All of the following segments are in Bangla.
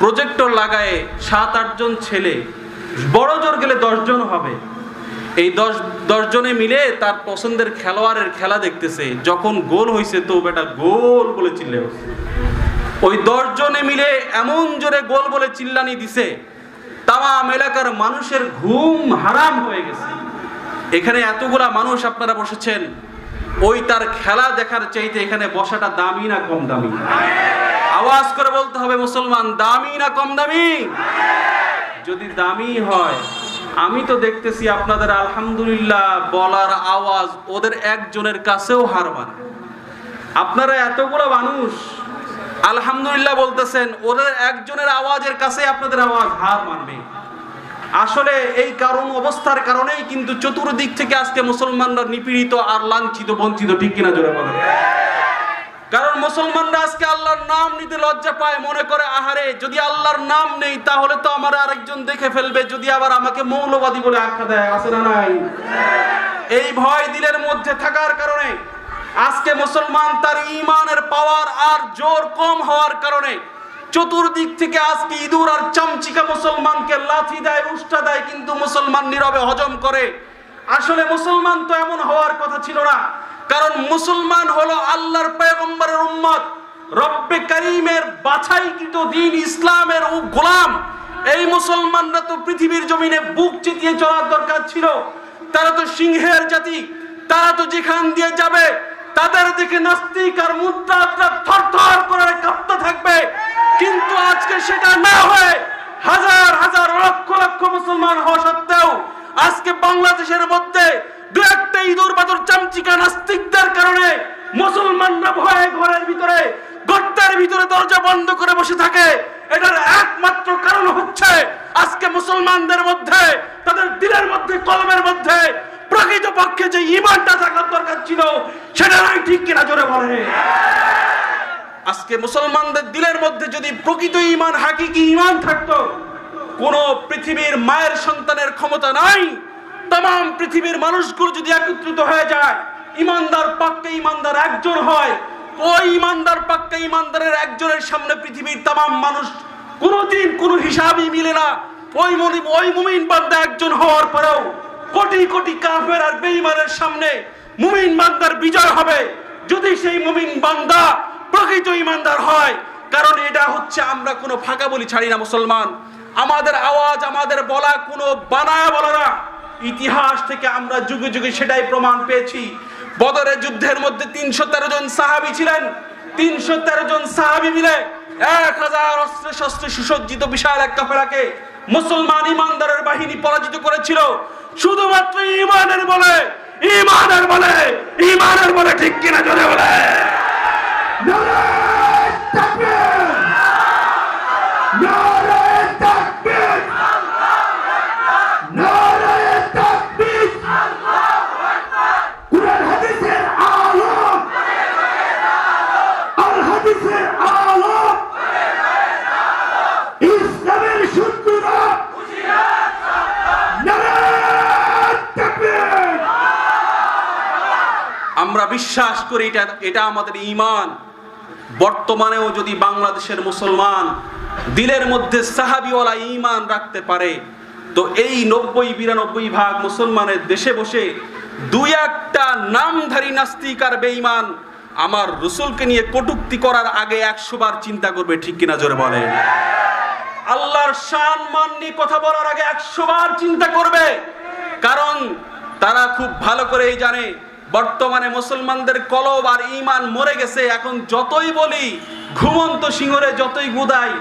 প্রজেক্টর লাগায় 7-8 জন ছেলে, বড় জোর গেলে 10 জন হবে, এই 10 জনে মিলে তার পছন্দের খেলোয়াড়ের খেলা দেখতেছে। যখন গোল হয়েছে তো বেটা গোল বলে চিল্লে উঠছে। ওই 10 জনে মিলে এমন জোরে গোল বলে চিল্লানি দিছে, তামাম এলাকার মানুষের ঘুম হারাম হয়ে গেছে। এখানে এতগুলা মানুষ আপনারা বসেছেন, ওই তার খেলা দেখার চাইতে এখানে বসাটা দামি না কম দামি? আওয়াজ করে বলতে হবে মুসলমান, দামি না কম দামি? যদি দামি হয়, আমি তো দেখতেছি আপনাদের আলহামদুলিল্লাহ বলার আওয়াজ ওদের একজনের কাছেও হার মানে। আপনারা এতগুলো মানুষ আলহামদুলিল্লাহ বলতেছেন, ওদের একজনের আওয়াজের কাছে আপনাদের আওয়াজ হার মানবে। আসলে এই কারণ অবস্থার কারণেই কিন্তু চতুর্দিক থেকে আজকে মুসলমানরা নিপীড়িত আর লাঞ্ছিত বঞ্চিত, ঠিক কিনা জোরে বলেন? কারণ মুসলমানরা আজকে আল্লাহর নাম নিতে লজ্জা পায়, মনে করে আহারে যদি আল্লাহর নাম নেই তাহলে তো আমার আরেকজন দেখে ফেলবে, যদি আবার আমাকে মৌলবাদী বলে আখ্যা দেয়, আছে না নাই? এই ভয় দিলের মধ্যে থাকার কারণে আজকে মুসলমান তার ঈমানের পাওয়ার আর জোর কম হওয়ার কারণে চতুর্দিক থেকে আজকে ইঁদুর আর চামচিকা মুসলমানকে লাথি দেয়, উষ্টা দেয়, কিন্তু মুসলমান নীরবে হজম করে। আসলে মুসলমান তো এমন হওয়ার কথা ছিল না, কারণ মুসলমান হলো আল্লাহর পয়গম্বরের উম্মত, রব্বে কারীমের বাছাইকৃত দ্বীন ইসলামের গোলাম। এই মুসলমানরা তো পৃথিবীর জমিনে বুক চিতিয়ে চলার দরকার ছিল। তারা তো সিংহের জাতি, তারা তো যেখান দিয়ে যাবে তাদের দিকে নাস্তিক আর মুদ্রাতরা থরথর করে কাঁপতে থাকবে। কিন্তু আজকে সেটা না হয়ে হাজার হাজার লক্ষ লক্ষ মুসলমান হওয়া সত্ত্বেও আজকে বাংলাদেশের মধ্যে দু একটা ইঁদুর বাদুর চামচিকা নাস্তিকদের কারণে মুসলমানরা ভয়ে ঘরের ভিতরে, গর্তের ভিতরে দরজা বন্ধ করে বসে থাকে। এটার একমাত্র কারণ হচ্ছে আজকে মুসলমানদের মধ্যে, তাদের দিলের মধ্যে, কলমের মধ্যে প্রকৃত পক্ষে যে ঈমানটা থাকার দরকার ছিল সেটা নাই, ঠিক কিনা জোরে বলে? আজকে মুসলমানদের দিলের মধ্যে যদি প্রকৃত ঈমান, হাকিকি ঈমান থাকতো, কোন পৃথিবীর মায়ের সন্তানের ক্ষমতা নাই। तमाम পৃথিবীর মানুষগুলো যদি একত্রিত হয়ে যায়, ঈমানদার পাক্কা ঈমানদার একজন হয়, ওই ঈমানদার পাক্কা ঈমানদারের একজনের সামনে পৃথিবীর तमाम মানুষ কোনোদিন কোনো হিসাবই মিলে না। ওই মুমিন বান্দা একজন হওয়ার পরেও কোটি কোটি কাফের আর বেঈমানের সামনে মুমিন বান্দার বিজয় হবে যদি সেই মুমিন বান্দা প্রকৃত ঈমানদার হয়। কারণ এটা হচ্ছে আমরা কোনো ফাঁকা বলি ছাড়ি না মুসলমান। আমাদের আওয়াজ, আমাদের বলা কোনো বানায়া বলা না। ইতিহাস থেকে আমরা যুগে যুগে সেটাই প্রমাণ পেয়েছি। বদরের যুদ্ধের মধ্যে ৩১৩ জন সাহাবী ছিলেন। ৩১৩ জন সাহাবী মিলে ১০০০ অস্ত্রে শস্ত্রে সুসজ্জিত বিশাল এক কাফেলাকে মুসলমান ঈমানদারের বাহিনী পরাজিত করেছিল শুধুমাত্র ঈমানের বলে। ঈমানের বলে, ঈমানের বলে, ঠিক কিনা জোরে বলে? নারায়ে তাকবীর, নারায়ে তাকবীর, নারায়ে তাকবীর, আল্লাহু আকবার। কুরআন হাদিসের আলো, আল হাদিসের আলো, ইসলামের সূত্ররা, নারায়ে তাকবীর। আমরা বিশ্বাস করি এটা আমাদের ঈমান। বর্তমানেও যদি বাংলাদেশের মুসলমান দিলের মধ্যে সাহাবীওয়ালা ঈমান রাখতে পারে তো এই ৯০-৯২ ভাগ মুসলমানের দেশে বসে দুই একটা নামধারী নাস্তিক আর বেঈমান আমার রাসূলকে নিয়ে কটূক্তি করার আগে ১০০ বার চিন্তা করবে, ঠিক কিনা জোরে বলেন? আল্লাহর শান মান নিয়ে কথা বলার আগে ১০০ বার চিন্তা করবে। কারণ তারা খুব ভালো করেই জানে বর্তমানে মুসলমানদের কলব আর ঈমান মরে গেছে। এখন যতই বলি, ঘুমন্ত সিংহরে যতই গুদাই,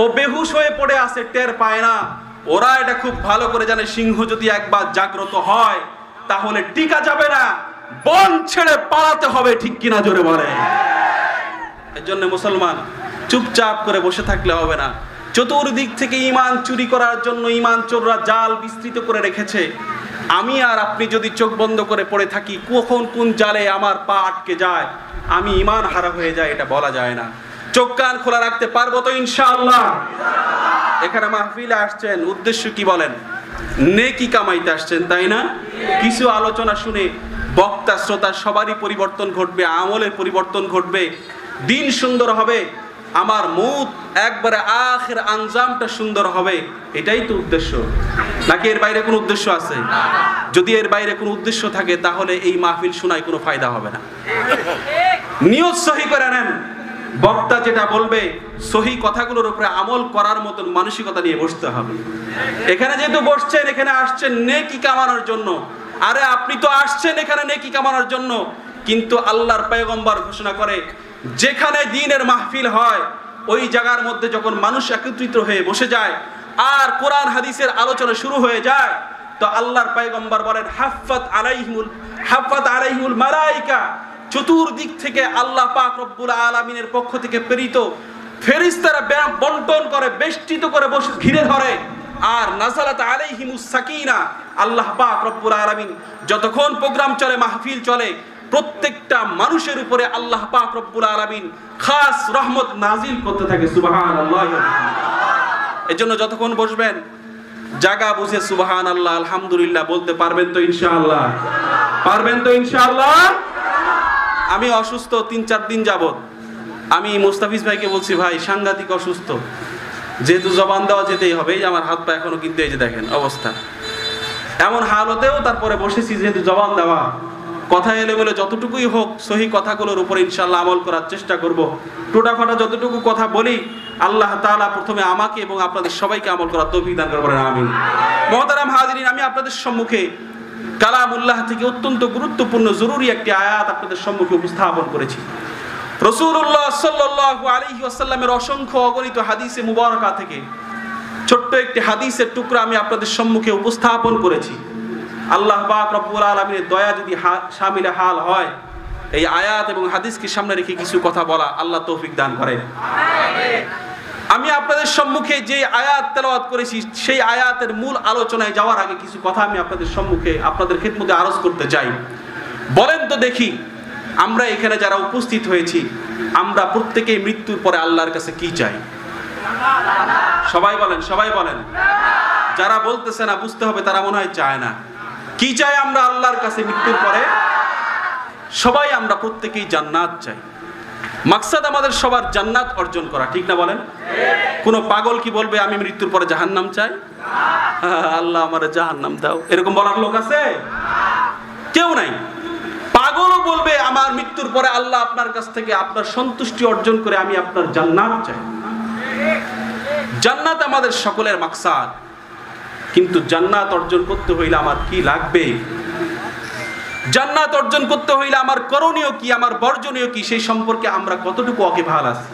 ও বেহুশ হয়ে পড়ে আছে, টের পায় না। ওরা এটা খুব ভালো করে জানে সিংহ যদি একবার জাগ্রত হয় তাহলে টিকা যাবে না, বন ছেড়ে পালাতে হবে, ঠিক কিনা জোরে বলে? এজন্য মুসলমান চুপচাপ করে বসে থাকলে হবে না। চতুর্দিক থেকে ঈমান চুরি করার জন্য ঈমান চোররা জাল বিস্তৃত করে রেখেছে। আমি আর আপনি যদি চোখ বন্ধ করে পড়ে থাকি, কখন কোন জালে আমার পা আটকে যায়, আমি ঈমান হারা হয়ে যায়, এটা বলা যায় না। চোখ কান খোলা রাখতে পারবো তো ইনশাআল্লাহ? এখানে মাহফিলে আসছেন, উদ্দেশ্য কি বলেন? নেকি কামাইতে আসছেন, তাই না? কিছু আলোচনা শুনে বক্তা শ্রোতা সবারই পরিবর্তন ঘটবে, আমলের পরিবর্তন ঘটবে, দিন সুন্দর হবে। আমার মউত একবারে আখির আঞ্জামটা সুন্দর হবে, এটাই তো উদ্দেশ্য, নাকি এর বাইরে কোনো উদ্দেশ্য আছে? যদি এর বাইরে কোনো উদ্দেশ্য থাকে তাহলে এই মাহফিল শোনায় কোনো ফায়দা হবে না। নিয়ত সহি করে নেন, বক্তা যেটা বলবে সহি কথাগুলোর উপরে আমল করার মতন মানসিকতা নিয়ে বসতে হবে। এখানে যেহেতু বসছেন, এখানে আসছেন নেকি কামানোর জন্য, আরে আপনি তো আসছেন এখানে নেকি কামানোর জন্য, কিন্তু আল্লাহর পয়গম্বর ঘোষণা করে যেখানে দ্বীনের মাহফিল হয় ওই জায়গার মধ্যে যখন মানুষ একত্রিত হয়ে বসে যায় আর কোরআন হাদিসের আলোচনা শুরু হয়ে যায়, তো আল্লাহর পয়গম্বর বলেন হাফাত আলাইহিমুল মালাইকা, চতুর্দিক থেকে আল্লাহ পাক রব্বুল আলামিনের পক্ষ থেকে প্রেরিত ফেরেশতারা বন্টন করে, বেষ্টিত করে বসে ঘিরে ধরে। আর নাযালাত আলাইহিমুস সাকিনা, আল্লাহ পাক রব্বুল আলামিন যতক্ষণ প্রোগ্রাম চলে, মাহফিল চলে, প্রত্যেকটা মানুষের উপরে আল্লাহ পাক রব্বুল আলামিন খাস রহমত নাজিল করতে থাকে। সুবহানাল্লাহ। এজন্য যতক্ষণ বসবেন জায়গা বুঝে সুবহানাল্লাহ আলহামদুলিল্লাহ বলতে পারবেন তো ইনশাআল্লাহ? পারবেন তো ইনশাআল্লাহ? আমি অসুস্থ ৩-৪ দিন যাবত, আমি মুস্তাফিজ ভাইকে বলছি ভাই সাংঘাতিক অসুস্থ, যেহেতু জবান দেওয়া যেতেই হবে, এই আমার হাত পা এখনো কিন্তু এই যে দেখেন অবস্থা, এমন হালতেও তারপরে বসেছি যেহেতু জবান দেওয়া, কথা এলোমেলো যতটুকুই হোক সহি কথাগুলোর উপর ইনশাআল্লাহ আমল করার চেষ্টা করব। টোটাফাটা যতটুকু কথা বলি আল্লাহ তাআলা প্রথমে আমাকে এবং আপনাদের সবাইকে আমল করার তৌফিক দান করবেন, আমিন। মুহতারাম হাজিরিন, আমি আপনাদের সম্মুখে কালামুল্লাহ থেকে অত্যন্ত গুরুত্বপূর্ণ জরুরি একটি আয়াত আপনাদের সম্মুখে উপস্থাপন করেছি। রাসূলুল্লাহ সাল্লাল্লাহু আলাইহি ওয়াসাল্লামের অসংখ্য অগণিত হাদিসে মুবারাকা থেকে ছোট্ট একটি হাদিসের টুকরা আমি আপনাদের সম্মুখে উপস্থাপন করেছি। আল্লাহ পাক রব্বুল আলামিনের দয়া যদি শামিলে হাল হয়, এই আয়াত এবং হাদিসকে সামনে রেখে কিছু কথা বলা আল্লাহ তৌফিক দান করেন, আমিন। আমি আপনাদের সম্মুখে যে আয়াত তেলাওয়াত করেছি সেই আয়াতের মূল আলোচনায় যাওয়ার আগে কিছু কথা আমি আপনাদের সম্মুখে আপনাদের খিদমতে আরজ করতে চাই। বলেন তো দেখি, আমরা এখানে যারা উপস্থিত হয়েছি আমরা প্রত্যেকেই মৃত্যুর পরে আল্লাহর কাছে কি চাই? সবাই বলেন, সবাই বলেন। যারা বলতেছে না বুঝতে হবে তারা মনে হয় চায় না। কি চাই আমরা আল্লাহর কাছে মৃত্যুর পরে? সবাই আমরা প্রত্যেকেই জান্নাত চাই। মাকসাদ আমাদের সবার জান্নাত অর্জন করা, ঠিক না বলেন? কোন পাগল কি বলবে আমি মৃত্যুর পরে জাহান্নাম চাই? আল্লাহ আমারে জাহান্নাম দাও, এরকম বলার লোক আছে? কেউ নাই। পাগলও বলবে আমার মৃত্যুর পরে আল্লাহ আপনার কাছ থেকে আপনার সন্তুষ্টি অর্জন করে আমি আপনার জান্নাত চাই। জান্নাত আমাদের সকলের মাকসাদ, কিন্তু জান্নাত অর্জন করতে হইলে আমার কি লাগবে? জান্নাত অর্জন করতে হইলে আমার করণীয় কি, আমার বর্জনীয় কি, সেই সম্পর্কে আমরা কতটুকু ওয়াকিবহাল আছি,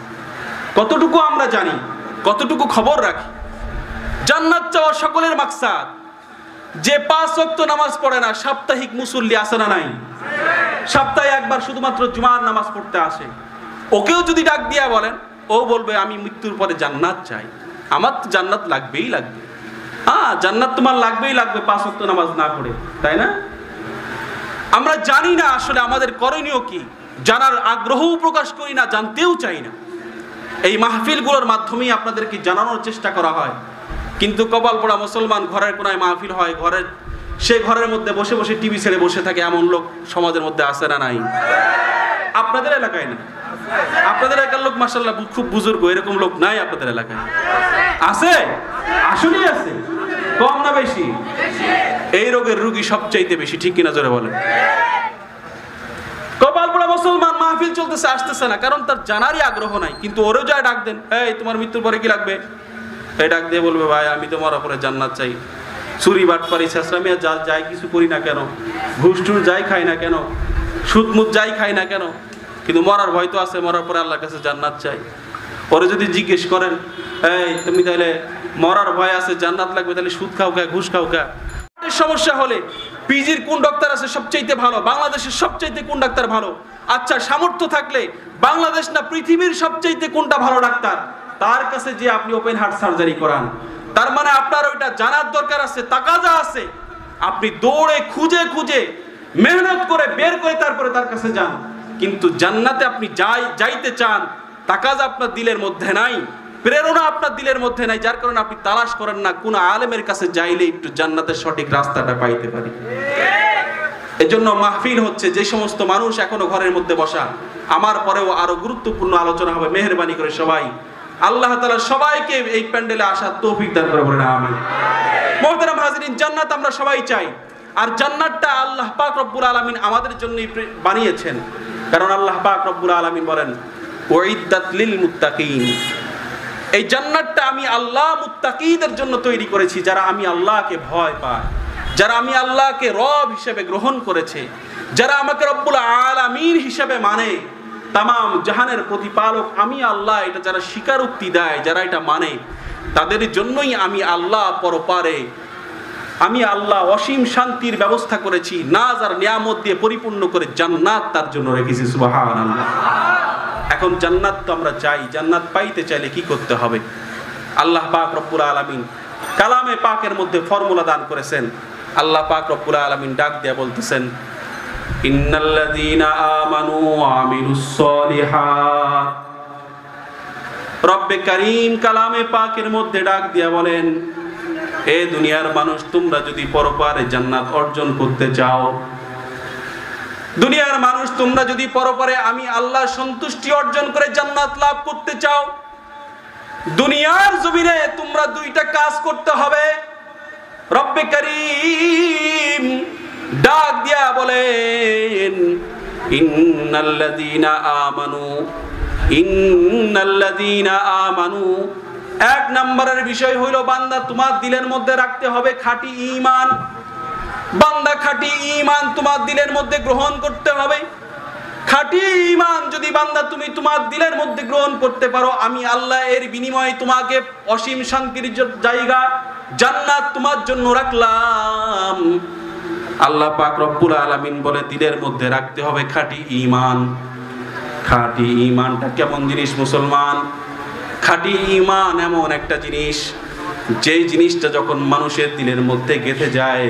কতটুকু আমরা জানি, কতটুকু খবর রাখি? জান্নাত চাওয়া সকলের মাকসাদ। যে 5 ওয়াক্ত নামাজ পড়ে না সাপ্তাহিক মুসল্লি আছে না নাই? সপ্তাহে একবার শুধুমাত্র জুমার নামাজ পড়তে আসে, ওকেও যদি ডাক দিয়া বলেন, ও বলবে আমি মৃত্যুর পরে জান্নাত চাই, আমার তো জান্নাত লাগবেই লাগবে। হ্যাঁ, জান্নাত তোমার লাগবেই লাগবে 5 ওয়াক্ত নামাজ না পড়ে, তাই না? আমরা জানি না আসলে আমাদের করণীয় কি, জানার আগ্রহও প্রকাশ করি না, জানতেও চাই না। এই মাহফিলগুলোর মাধ্যমেই আপনাদেরকে জানানোর চেষ্টা করা হয়, কিন্তু কপাল পোড়া মুসলমান ঘরের কোনায় মাহফিল হয়, ঘরের মধ্যে বসে বসে টিভি ছেড়ে বসে থাকে, এমন লোক সমাজের মধ্যে আছে না নাই? আপনাদের এলাকায় না? আপনাদের এলাকার লোক মাশাআল্লাহ খুব বুজুর্গ, এরকম লোক নাই আপনাদের এলাকায়? আছে, আসলেই আছে। কম না বেশি? এই রোগের রোগী সবচাইতে বেশি, ঠিক কিনা জোরে বলেন? কপাল পোড়া মুসলমান মাহফিল চলতেছে, আসতেছে না, কারণ তার জানারই আগ্রহ নাই। কিন্তু ওরেও যায় ডাক দেন, এই তোমার মৃত্যুর পরে কি লাগবে? এই ডাক দিয়ে বলবে ভাই আমি তোমার উপরে জান্নাত চাই। চুরি বাটপারি ছেঁচড়ামি যাই কিছু করি না কেন, ঘুষ টুস যাই খাই না কেন, সুদ মুদ যাই খাই না কেন, কিন্তু মরার ভয় তো আছে, মরার পরে আল্লাহর কাছে জান্নাত চাই। ওরে যদি জিজ্ঞেস করেন, এই তুমি তাহলে মরার ভয় আছে জান্নাত লাগবে, তাহলে সুদ খাও কা, ঘুষ খাও কা? সমস্যা হলে পিজির কোন ডাক্তার আছে সবচাইতে ভালো, বাংলাদেশের সবচাইতে কোন ডাক্তার ভালো? আচ্ছা, সামর্থ্য থাকলে বাংলাদেশ না পৃথিবীর সবচাইতে কোনটা ভালো ডাক্তার, তার কাছে যে আপনি ওপেন হার্ট সার্জারি করান। তার মানে আপনার ওইটা জানার দরকার আছে, তাকাজা আছে। আপনি দৌড়ে খুঁজে খুঁজে মেহনত করে বের করে তারপরে তার কাছে যান। কিন্তু জান্নাতে আপনি যাইতে চান, তাকাজা আপনার দিলের মধ্যে নাই, প্রেরণা আপনার দিলের মধ্যে নাই, যার কারণে আপনি তালাশ করেন না কোন আলেমের কাছে যাইলে একটু জান্নাতের সঠিক রাস্তাটা পাইতে পারি। এজন্য মাহফিল হচ্ছে, যে সমস্ত মানুষ এখনো ঘরের মধ্যে বসা, আমার পরেও আরো গুরুত্বপূর্ণ আলোচনা হবে, মেহেরবানি করে সবাই আল্লাহ তাআলা সবাইকে এই প্যান্ডেলে আসার তৌফিক দান করে বলেন আমিন। মুহতারাম হাজিরিন, জান্নাত আমরা সবাই চাই, আর জান্নাতটা আল্লাহ পাক রব্বুল আলামিন আমাদের জন্যই বানিয়েছেন। কারণ আল্লাহ পাক রব্বুল আলামিন বলেন উইদ্দাত লিল মুত্তাকিন, এই জান্নাতটা আমি আল্লাহ মুত্তাকিদের জন্য তৈরি করেছি, যারা আমি আল্লাহকে ভয় পায়, যারা আমি আল্লাহকে রব হিসেবে গ্রহণ করেছে, যারা আমাকে রব্বুল আলামিন হিসেবে মানে, তামাম জাহানের প্রতিপালক আমি আল্লাহ, এটা যারা স্বীকারোক্তি দেয়, যারা এটা মানে, তাদের জন্যই আমি আল্লাহ পরপারে আমি আল্লাহ অসীম শান্তির ব্যবস্থা করেছি, নাজ আর নিয়ামত দিয়ে পরিপূর্ণ করে জান্নাত তার জন্য রেখেছি। সুবহানাল্লাহ। এখন জান্নাত তো আমরা চাই, জান্নাত পাইতে চাইলে কি করতে হবে? আল্লাহ পাক রব্বুল আলামিন কালামে পাকের মধ্যে ফর্মুলা দান করেছেন। আল্লাহ পাক রব্বুল আলামিন ডাক দিয়ে বলতেছেন ইন্নাল্লাযীনা আমানু ওয়া আমিলুস সলিহাত। রব্বে কারীম কালামে পাকের মধ্যে ডাক দিয়ে বলেন, এ দুনিয়ার মানুষ, তোমরা যদি পরপারে জান্নাত অর্জন করতে চাও, দুনিয়ার মানুষ তোমরা যদি পরপারে আমি আল্লাহর সন্তুষ্টি অর্জন করে জান্নাত লাভ করতে চাও, দুনিয়ার জমিনে তোমরা দুইটা কাজ করতে হবে। রব্বে কারীম ডাক দিয়া বলেন ইন্নাল্লাযীনা আমানু, এক নম্বরের বিষয় হইল বান্দা তোমার দিলের মধ্যে রাখতে হবে খাঁটি ঈমান। বান্দা খাঁটি ঈমান তোমার দিলের মধ্যে গ্রহণ করতে হবে। খাঁটি ঈমান যদি বান্দা তুমি তোমার দিলের মধ্যে গ্রহণ করতে পারো, আমি আল্লাহ এর বিনিময়ে তোমাকে অসীম শান্তির জায়গা জান্নাত তোমার জন্য রাখলাম। আল্লাহ পাক রব্বুল আলামিন বলে দিলের মধ্যে রাখতে হবে খাঁটি ঈমান। খাঁটি ঈমানটা কেমন জিনিস মুসলমান? খাঁটি ঈমান এমন একটা জিনিস, যেই জিনিসটা যখন মানুষের দিলের মধ্যে গেঁথে যায়,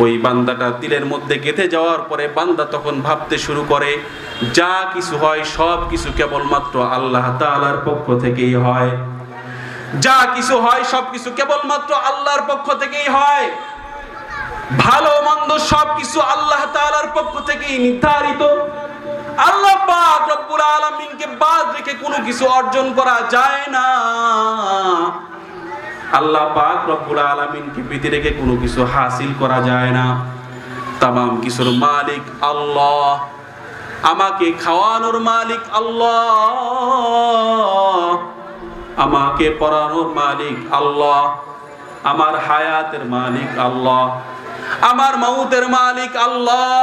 ওই বান্দাটা দিলের মধ্যে গেঁথে যাওয়ার পরে বান্দা তখন ভাবতে শুরু করে যা কিছু হয় সব কিছু কেবলমাত্র আল্লাহ তাআলার পক্ষ থেকেই হয়। যা কিছু হয় সব কিছু কেবলমাত্র আল্লাহর পক্ষ থেকেই হয়। ভালো মন্দ সব কিছু আল্লাহ তাআলার পক্ষ থেকেই নির্ধারিত। আল্লাহ পাক রব্বুল আলামিনকে বাদ রেখে কোনো কিছু অর্জন করা যায় না। আল্লাহ পাক রব্বুল আলামিনকে ব্যতি রেখে কোনো কিছু হাসিল করা যায় না। তামাম কিছুর মালিক আল্লাহ, আমাকে খাওয়ানোর মালিক আল্লাহ, আমাকে পড়ানোর মালিক আল্লাহ, আমার হায়াতের মালিক আল্লাহ, আমার মউতের মালিক আল্লাহ,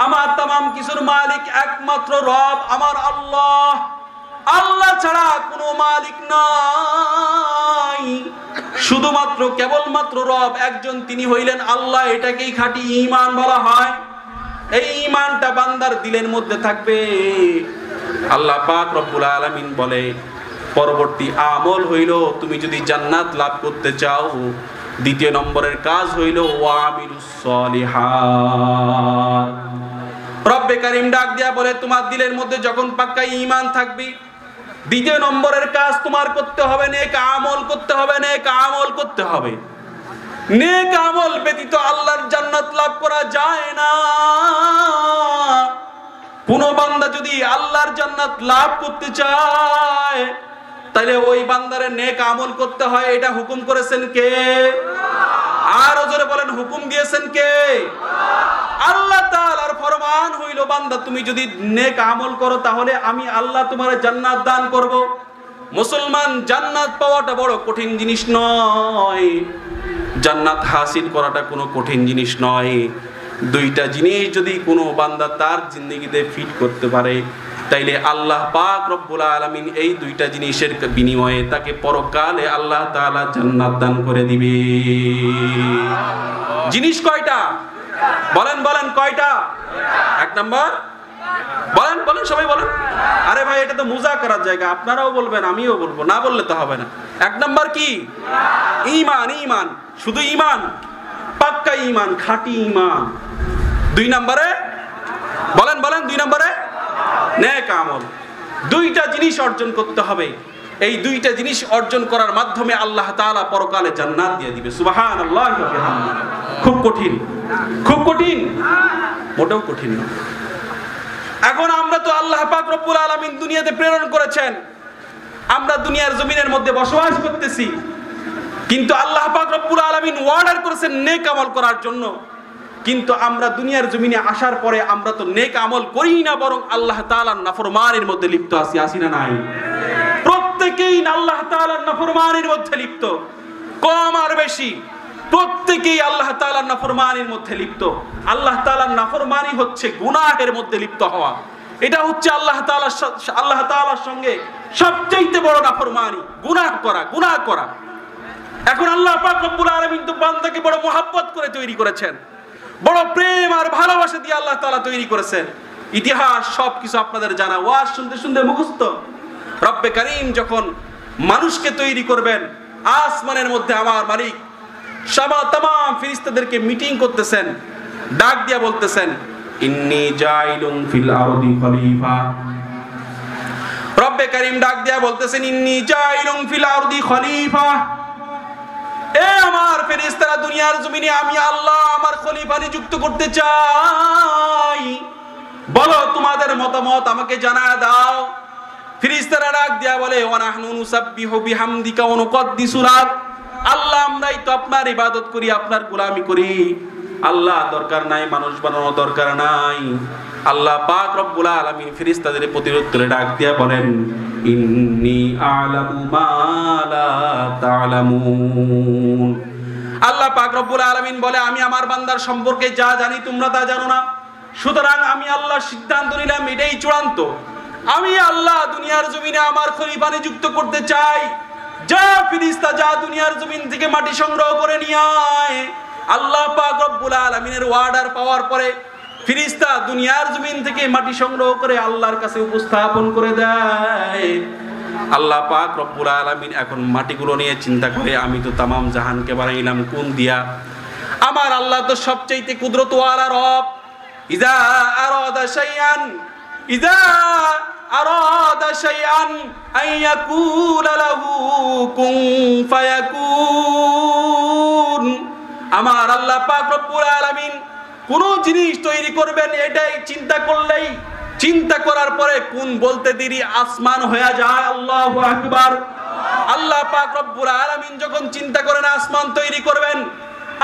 আমার তামাম কিছুর মালিক একমাত্র রব আমার আল্লাহ। আল্লাহ ছাড়া কোনো মালিক নাই, শুধুমাত্র কেবলমাত্র রব একজন, তিনি হইলেন আল্লাহ। এটাকেই খাঁটি ঈমান বলা হয়। এই ঈমানটা বান্দার দিলের মধ্যে থাকবে। আল্লাহ পাক রব্বুল আলামিন বলে পরবর্তী আমল হইল, তুমি যদি জান্নাত লাভ করতে চাও, দ্বিতীয় নম্বরের কাজ হইল ওয়া আমিলুস সলিহাত। রব্বে কারীম ডাক দিয়া বলে তোমার দিলের মধ্যে যখন পাক্কা ঈমান থাকবে, দ্বিতীয় নম্বরের কাজ তোমার করতে হবে নেক আমল করতে হবে। নেক আমল করতে হবে। নেক আমল ব্যতীত আল্লাহর জান্নাত লাভ করা যায় না। কোন বান্দা যদি আল্লাহর জান্নাত লাভ করতে চায়, তাহলে ওই বান্দারে নেক আমল করতে হয়। এটা হুকুম করেছেন কে? আর জোরে বলেন, হুকুম দিয়েছেন কে? আল্লাহ তাআলার ফরমান হইল, বান্দা তুমি যদি নেক আমল করো তাহলে আমি আল্লাহ তোমার জান্নাত দান করব। মুসলমান, জান্নাত পাওয়াটা বড় কঠিন জিনিস নয়। জান্নাত হাসিল করাটা কোনো কঠিন জিনিস নয়। দুইটা জিনিস যদি কোনো বান্দা তার জিন্দেগিতে ফিট করতে পারে, তাইলে আল্লাহ পাক রব্বুল আলামিন এই দুইটা জিনিসের বিনিময়ে তাকে পরকালে আল্লাহ তাআলা জান্নাত দান করে দিবে। জিনিস কয়টা? বলেন বলেন, কয়টা? এক নাম্বার বলেন বলেন, সবাই বলেন। আরে ভাই, এটা তো মুযাকারার জায়গা, আপনারাও বলবেন আমিও বলবো, না বললে তো হবে না। এক নাম্বার কি? ঈমান। ঈমান, শুধু ঈমান, পাক্কা ঈমান, খাঁটি ঈমান। দুই নম্বরে বলেন বলেন, দুই নম্বরে নেক আমল। দুইটা জিনিস অর্জন করতে হবে। এই দুইটা জিনিস অর্জন করার মাধ্যমে আল্লাহ তাআলা পরকালে জান্নাত দিয়ে দিবে। সুবহানাল্লাহি ওয়া বিহামদিহি। খুব কঠিন, খুব কঠিন, মোটেও কঠিন না। এখন আমরা তো আল্লাহ পাক রব্বুল আলামিন দুনিয়াতে প্রেরণ করেছেন, আমরা দুনিয়ার জমিনের মধ্যে বসবাস করতেছি, কিন্তু আল্লাহ পাক রব্বুল আলামিন অর্ডার করেছেন নেক আমল করার জন্য। কিন্তু আমরা দুনিয়ার জমিনে আসার পরে আমরা তো নেক আমল করি না, বরং আল্লাহ তাআলার নাফরমানির মধ্যে লিপ্ত আছি, আসি না নাই? প্রত্যেকেই আল্লাহ তাআলার নাফরমানির মধ্যে লিপ্ত, কম আর বেশি প্রত্যেকেই আল্লাহ তাআলার নাফরমানির মধ্যে লিপ্ত। আল্লাহ তাআলার নাফরমানি হচ্ছে গুনাহের মধ্যে লিপ্ত হওয়া, এটা হচ্ছে আল্লাহ তাআলার সঙ্গে সবচেয়ে বড় নাফরমানি, গুনাহ করা, গুনাহ করা। এখন আল্লাহ পাক রব্বুল আলামিন তো বান্দাকে বড় মহব্বত করে তৈরি করেছেন, বড় প্রেম আর ভালোবাসা দিয়ে আল্লাহ তাআলা তৈরি করেছেন। ইতিহাস সবকিছু আপনাদের জানা, ওয়াজ শুনতে শুনতে মুখস্থ। রব্বে কারীম যখন মানুষকে তৈরি করবেন, আসমানের মধ্যে আমার মালিক তামাম ফেরেশতাদেরকে মিটিং করতেছেন, ডাক দিয়া বলতেছেন, ইন্নী জাইলুন ফিল আরদি খলিফা। রব্বে কারীম ডাক দিয়া বলতেছেন, ইন্নী জাইলুন ফিল আরদি খলিফা। এ আমার ফেরেশতারা, দুনিয়ার জমিনে আমি আল্লাহ আমার খলিফা নিযুক্ত করতে চাই, বলো তোমাদের মতামত আমাকে জানায় দাও। ফেরেশতারা ডাক দিয়া বলে, ওয়া নাহনু নুসাব্বিহু বিহামদিকা ওয়া নুকদ্দিসু লাক। আল্লাহ আমরাই তো আপনার ইবাদত করি, আপনার গোলামি করি। আল্লাহ দরকার নাই, মানুষ বানানো দরকার নাই। আল্লাহ পাক রব্বুল আলামিন ফেরেশতাদের প্রতিউত্তরে ডাক দিয়া বলেন, ইন্নী আ'লামু মা লা তা'লামুন। আল্লাহ পাক রব্বুল আলামিন বলে, আমি আমার বান্দার সম্পর্কে যা জানি তোমরা তা জানো না, সুতরাং আমি আল্লাহ সিদ্ধান্ত নিলাম এটাই চূড়ান্ত। আমি আল্লাহ দুনিয়ার জমিনে আমার খলিফা নিযুক্ত করতে চাই। যা ফেরেশতা যা দুনিয়ার জমিন থেকে মাটি সংগ্রহ করে নিয়ে আয়। আল্লাহ পাক রব্বুল আলামিনের অর্ডার পাওয়ার পরে ফেরেশতা দুনিয়ার জমিন থেকে মাটি সংগ্রহ করে আল্লাহর কাছে উপস্থাপন করে দেয়। আল্লাহ পাক রব্বুল আলামিন এখন মাটিগুলো নিয়ে চিন্তা করে, আমি তো তামাম জাহানকে বানাইলাম কোন দিয়া? আমার আল্লাহ তো সবচেয়ে কুদরতওয়ালা রব। ইযা আরাদা শাইআন ইযা আরাদা শাইআন আইয়াকুলা লাহু কুন ফায়াকুন। আমার আল্লাহ পাক রব্বুল আলামিন কোন জিনিস তৈরি করবেন, এটাই চিন্তা করলেই, চিন্তা করার পরে কোন বলতে দেরি আসমান হয়ে যায়। আল্লাহু আকবার। আল্লাহ পাক রব্বুল আলামিন যখন চিন্তা করেন আসমান তৈরি করবেন,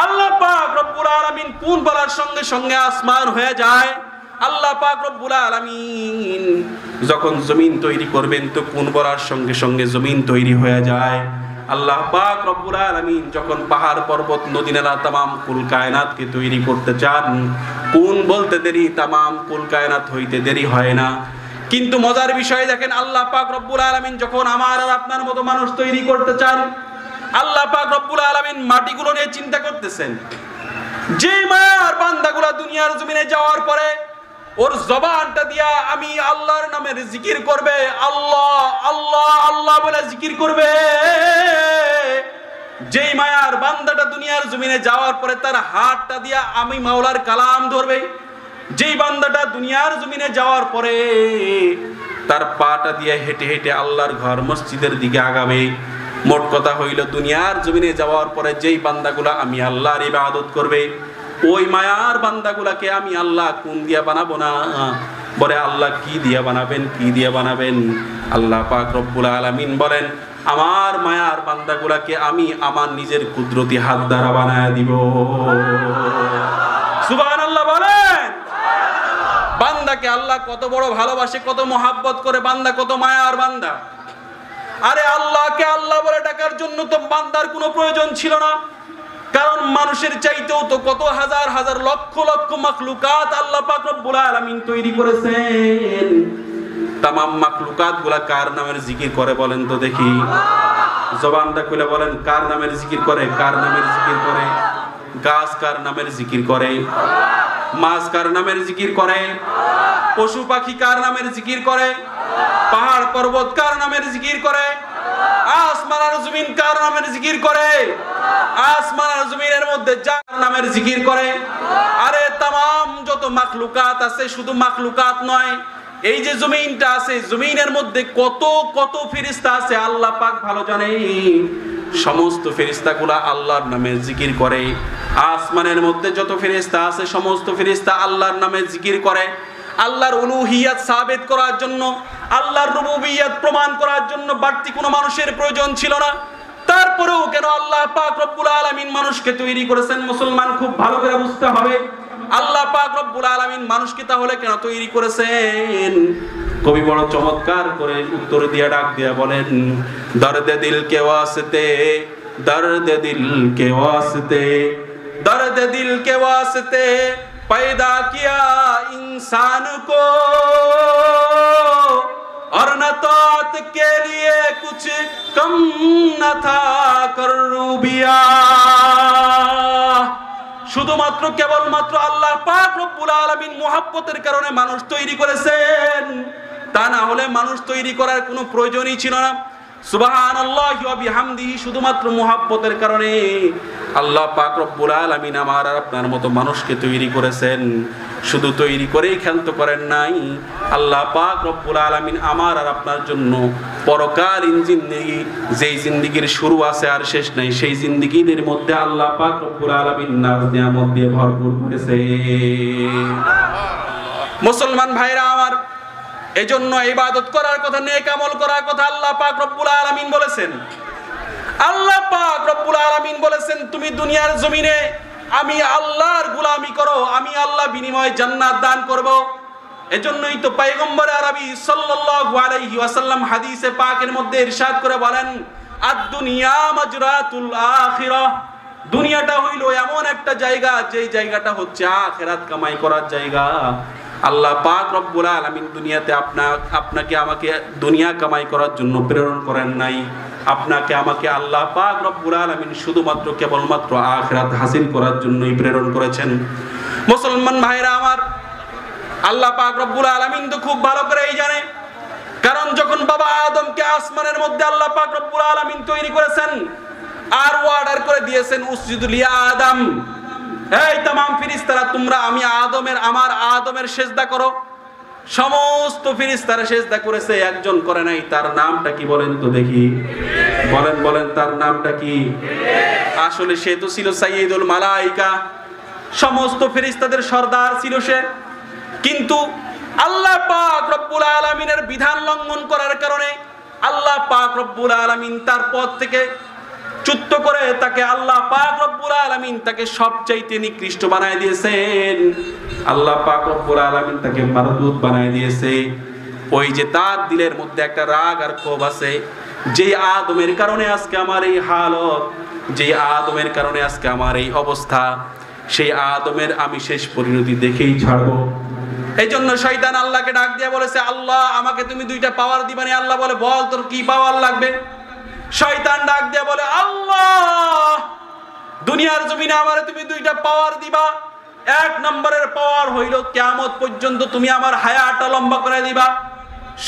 আল্লাহ পাক রব্বুল আলামিন কোন বলার সঙ্গে সঙ্গে আসমান হয়ে যায়। আল্লাহ পাক রব্বুল আলামিন যখন জমিন তৈরি করবেন, তো কোন বলার সঙ্গে সঙ্গে জমিন তৈরি হয়ে যায়। আল্লাহ পাক রব্বুল আলামিন যখন পাহাড় পর্বত নদী নালা তামাম কুল কায়নাতকে তৈরি করতে চান, কোন বলতে দেরি তামাম কুল কায়নাত হইতে দেরি হয় না। কিন্তু মজার বিষয় দেখেন, আল্লাহ পাক রব্বুল আলামিন যখন আমার আর আপনার মতো মানুষ তৈরি করতে চান, আল্লাহ পাক রব্বুল আলামিন মাটিগুলো নিয়ে চিন্তা করতেছেন। যে মায়ার বান্দাগুলা দুনিয়ার জমিনে যাওয়ার পরে ওর জবানটা দিয়া আমি আল্লাহর নামের জিকির করবে, আল্লাহ আল্লাহ আল্লাহ বলে জিকির করবে। যেই মায়ার বান্দাটা দুনিয়ার জমিনে যাওয়ার পরে তার হাতটা দিয়া আমি মাওলার কালাম ধরবে, যেই বান্দাটা দুনিয়ার জমিনে যাওয়ার পরে তার পাটা দিয়ে হেঁটে হেঁটে আল্লাহর ঘর মসজিদের দিকে আগাবে। মোট কথা হইল, দুনিয়ার জমিনে যাওয়ার পরে যেই বান্দাগুলা আমি আল্লাহর ইবাদত করবে, ওই মায়ার বান্দাগুলাকে আমি আল্লাহ কোন দিয়া বানাবো না? বলে আল্লাহ কি দিয়া বানাবেন, কি দিয়া বানাবেন? আল্লাহ পাক রব্বুল আলামিন বলেন, আমার মায়ার বান্দাগুলাকে আমি আমার নিজের কুদরতি হাত দ্বারা বানায় দিব। সুবহানাল্লাহ বলেন। বান্দাকে আল্লাহ কত বড় ভালোবাসে, কত মহাব্বত করে, বান্দা কত মায়ার বান্দা। আরে আল্লাহকে আল্লাহ বলে ডাকার জন্য তো বান্দার কোনো প্রয়োজন ছিল না, কারণ মানুষের চাইতেও তো কত হাজার হাজার লক্ষ লক্ষ মাখলুকাত আল্লাহ পাক রব্বুল আলামিন তৈরি করেছেন। তামাম মাখলুকাত গুলা কার নামের জিকির করে বলেন তো দেখি? জবানটা খুলে বলেন, কার নামের জিকির করে? কার নামের জিকির করে? গাছ কার নামের জিকির করে? মাছ কার নামের জিকির করে? পশু পাখি কার নামের জিকির করে? পাহাড় পর্বত কার নামের জিকির করে? আসমান আর জমিন কার নামের জিকির করে? আসমান আর জমিনের মধ্যে যার নামের জিকির করে। আরে তামাম যত মাখলুকাত আছে, শুধু মাখলুকাত নয়, এই যে জমিনটা আছে, জমিনের মধ্যে কত কত ফেরেশতা আছে আল্লাহ পাক ভালো জানে। সমস্ত ফেরেশতাগুলা আল্লাহর নামে জিকির করে। আসমানের মধ্যে যত ফেরেশতা আছে সমস্ত ফেরেশতা আল্লাহর নামে জিকির করে, আল্লাহর উলুহিয়াত সাবিত করার জন্য, আল্লাহর রুবুবিয়্যাত প্রমাণ করার জন্য বাড়তি কোনো মানুষের প্রয়োজন ছিল না। তারপরেও কেন আল্লাহ পাক রব্বুল আলামিন মানুষকে তৈরি করেছেন? মুসলমান খুব ভালো করে বুঝতে হবে আল্লাহ পাক রব্বুল আলামিন মানুষকে তাহলে কেন তৈরি করেছেন। কবি বড় চমৎকার করে উত্তর দিয়ে ডাক দিয়া বলেন, দর্দ দিল কে ওয়াস্তে, দর্দ দিল কে ওয়াস্তে, दर्द दिल के वास्ते पैदा किया इंसान को, और न तौत के लिए कुछ कम न था करूबिया। শুধুমাত্র কেবলমাত্র আল্লাহ পাক রব্বুল আলামিন মুহাব্বতের কারণে মানুষ তৈরি করেছেন, তা না হলে মানুষ তৈরি করার কোনো প্রয়োজনই ছিল না। সুবহানাল্লাহি ওয়া বিহামদিহি, শুধুমাত্র মুহাব্বতের কারণে আল্লাহ পাক রব্বুল আলামিন আমার আর আপনার মতো মানুষকে তৈরি করেছেন। শুধু তৈরি করেই ক্ষান্ত করেন নাই, আল্লাহ পাক রব্বুল আলামিন আমার আর আপনার জন্য পরকালীন জিন্দেগি, যেই জিন্দেগির শুরু আছে আর শেষ নাই, সেই জিন্দেগির মধ্যে আল্লাহ পাক রব্বুল আলামিন নাজ নিয়ামত দিয়ে ভরপুর করেছে। মুসলমান ভাইরা আমার, এজন্য ইবাদত করার কথা, নেক আমল করার কথা আল্লাহ পাক রব্বুল আলামিন বলেছেন। আল্লাহ পাক রব্বুল আলামিন বলেছেন, তুমি দুনিয়ার জমিনে আমি আল্লাহর গোলামি করো, আমি আল্লাহ বিনিময়ে জান্নাত দান করব। এজন্যই তো পয়গম্বর আরবি সাল্লাল্লাহু আলাইহি ওয়াসাল্লাম হাদিসে পাকের মধ্যে ইরশাদ করে বলেন, আদ-দুনিয়া মাজরাতুল আখিরাহ, দুনিয়াটা হইল এমন একটা জায়গা, যেই জায়গাটা হচ্ছে আখিরাত কামাই করার জায়গা। আল্লাহ পাক রব্বুল আলামিন দুনিয়াতে আপনাকে আমাকে দুনিয়া কামাই করার জন্য প্রেরণ করেন নাই। আপনাকে আমাকে আল্লাহ পাক রব্বুল আলামিন শুধুমাত্র কেবলমাত্র আখিরাত হাসিল করার জন্যই প্রেরণ করেছেন। মুসলমান ভাইরা আমার, আল্লাহ পাক রব্বুল আলামিন তো খুব ভালো করেই জানে, কারণ যখন বাবা আদমকে আসমানের মধ্যে আল্লাহ পাক রব্বুল আলামিন তৈরি করেছেন আর অর্ডার করে দিয়েছেন, উসজুদু লিয়া আদম, এই तमाम ফেরেশতারা তোমরা আমার আদমের সিজদা করো। সমস্ত ফেরেশতারা সিজদা করেছে, একজন করে নাই। তার নামটা কি বলেন তো দেখি? বলেন তার নামটা কি? আসলে সে তো ছিল সাইয়্যিদুল মালায়েকা, সমস্ত ফেরেশতাদের সর্দার ছিল সে। কিন্তু আল্লাহ পাক রব্বুল আলামিনের বিধান লঙ্ঘন করার কারণে আল্লাহ পাক রব্বুল আলামিন তার পদ থেকে চ্যুত করে তাকে আল্লাহ পাক রব্বুল আলামিন তাকে সবচাইতে নিকৃষ্ট বানায় দিয়েছেন। আল্লাহ পাক রব্বুল আলামিন তাকে মারদুদ বানায় দিয়েছে। ওই যে তার দিলের মধ্যে একটা রাগ আর ক্ষোভ আছে, যে আদমের কারণে আজকে আমার এই হালত, যে আদমের কারণে আজকে আমার এই অবস্থা, সেই আদমের আমি শেষ পরিণতি দেখেই ছাড়বো। এই জন্য শয়তান আল্লাহকে ডাক দিয়ে বলেছে, আল্লাহ আমাকে তুমি দুইটা পাওয়ার দিবানি। আল্লাহ বলে, বল তোর কি পাওয়ার লাগবে? শয়তান ডাক দিয়ে বলে, আল্লাহ দুনিয়ার জমিনে আমারে তুমি দুইটা পাওয়ার দিবা। এক নম্বরের পাওয়ার হইল কিয়ামত পর্যন্ত তুমি আমার হায়াতটা লম্বা করে দিবা।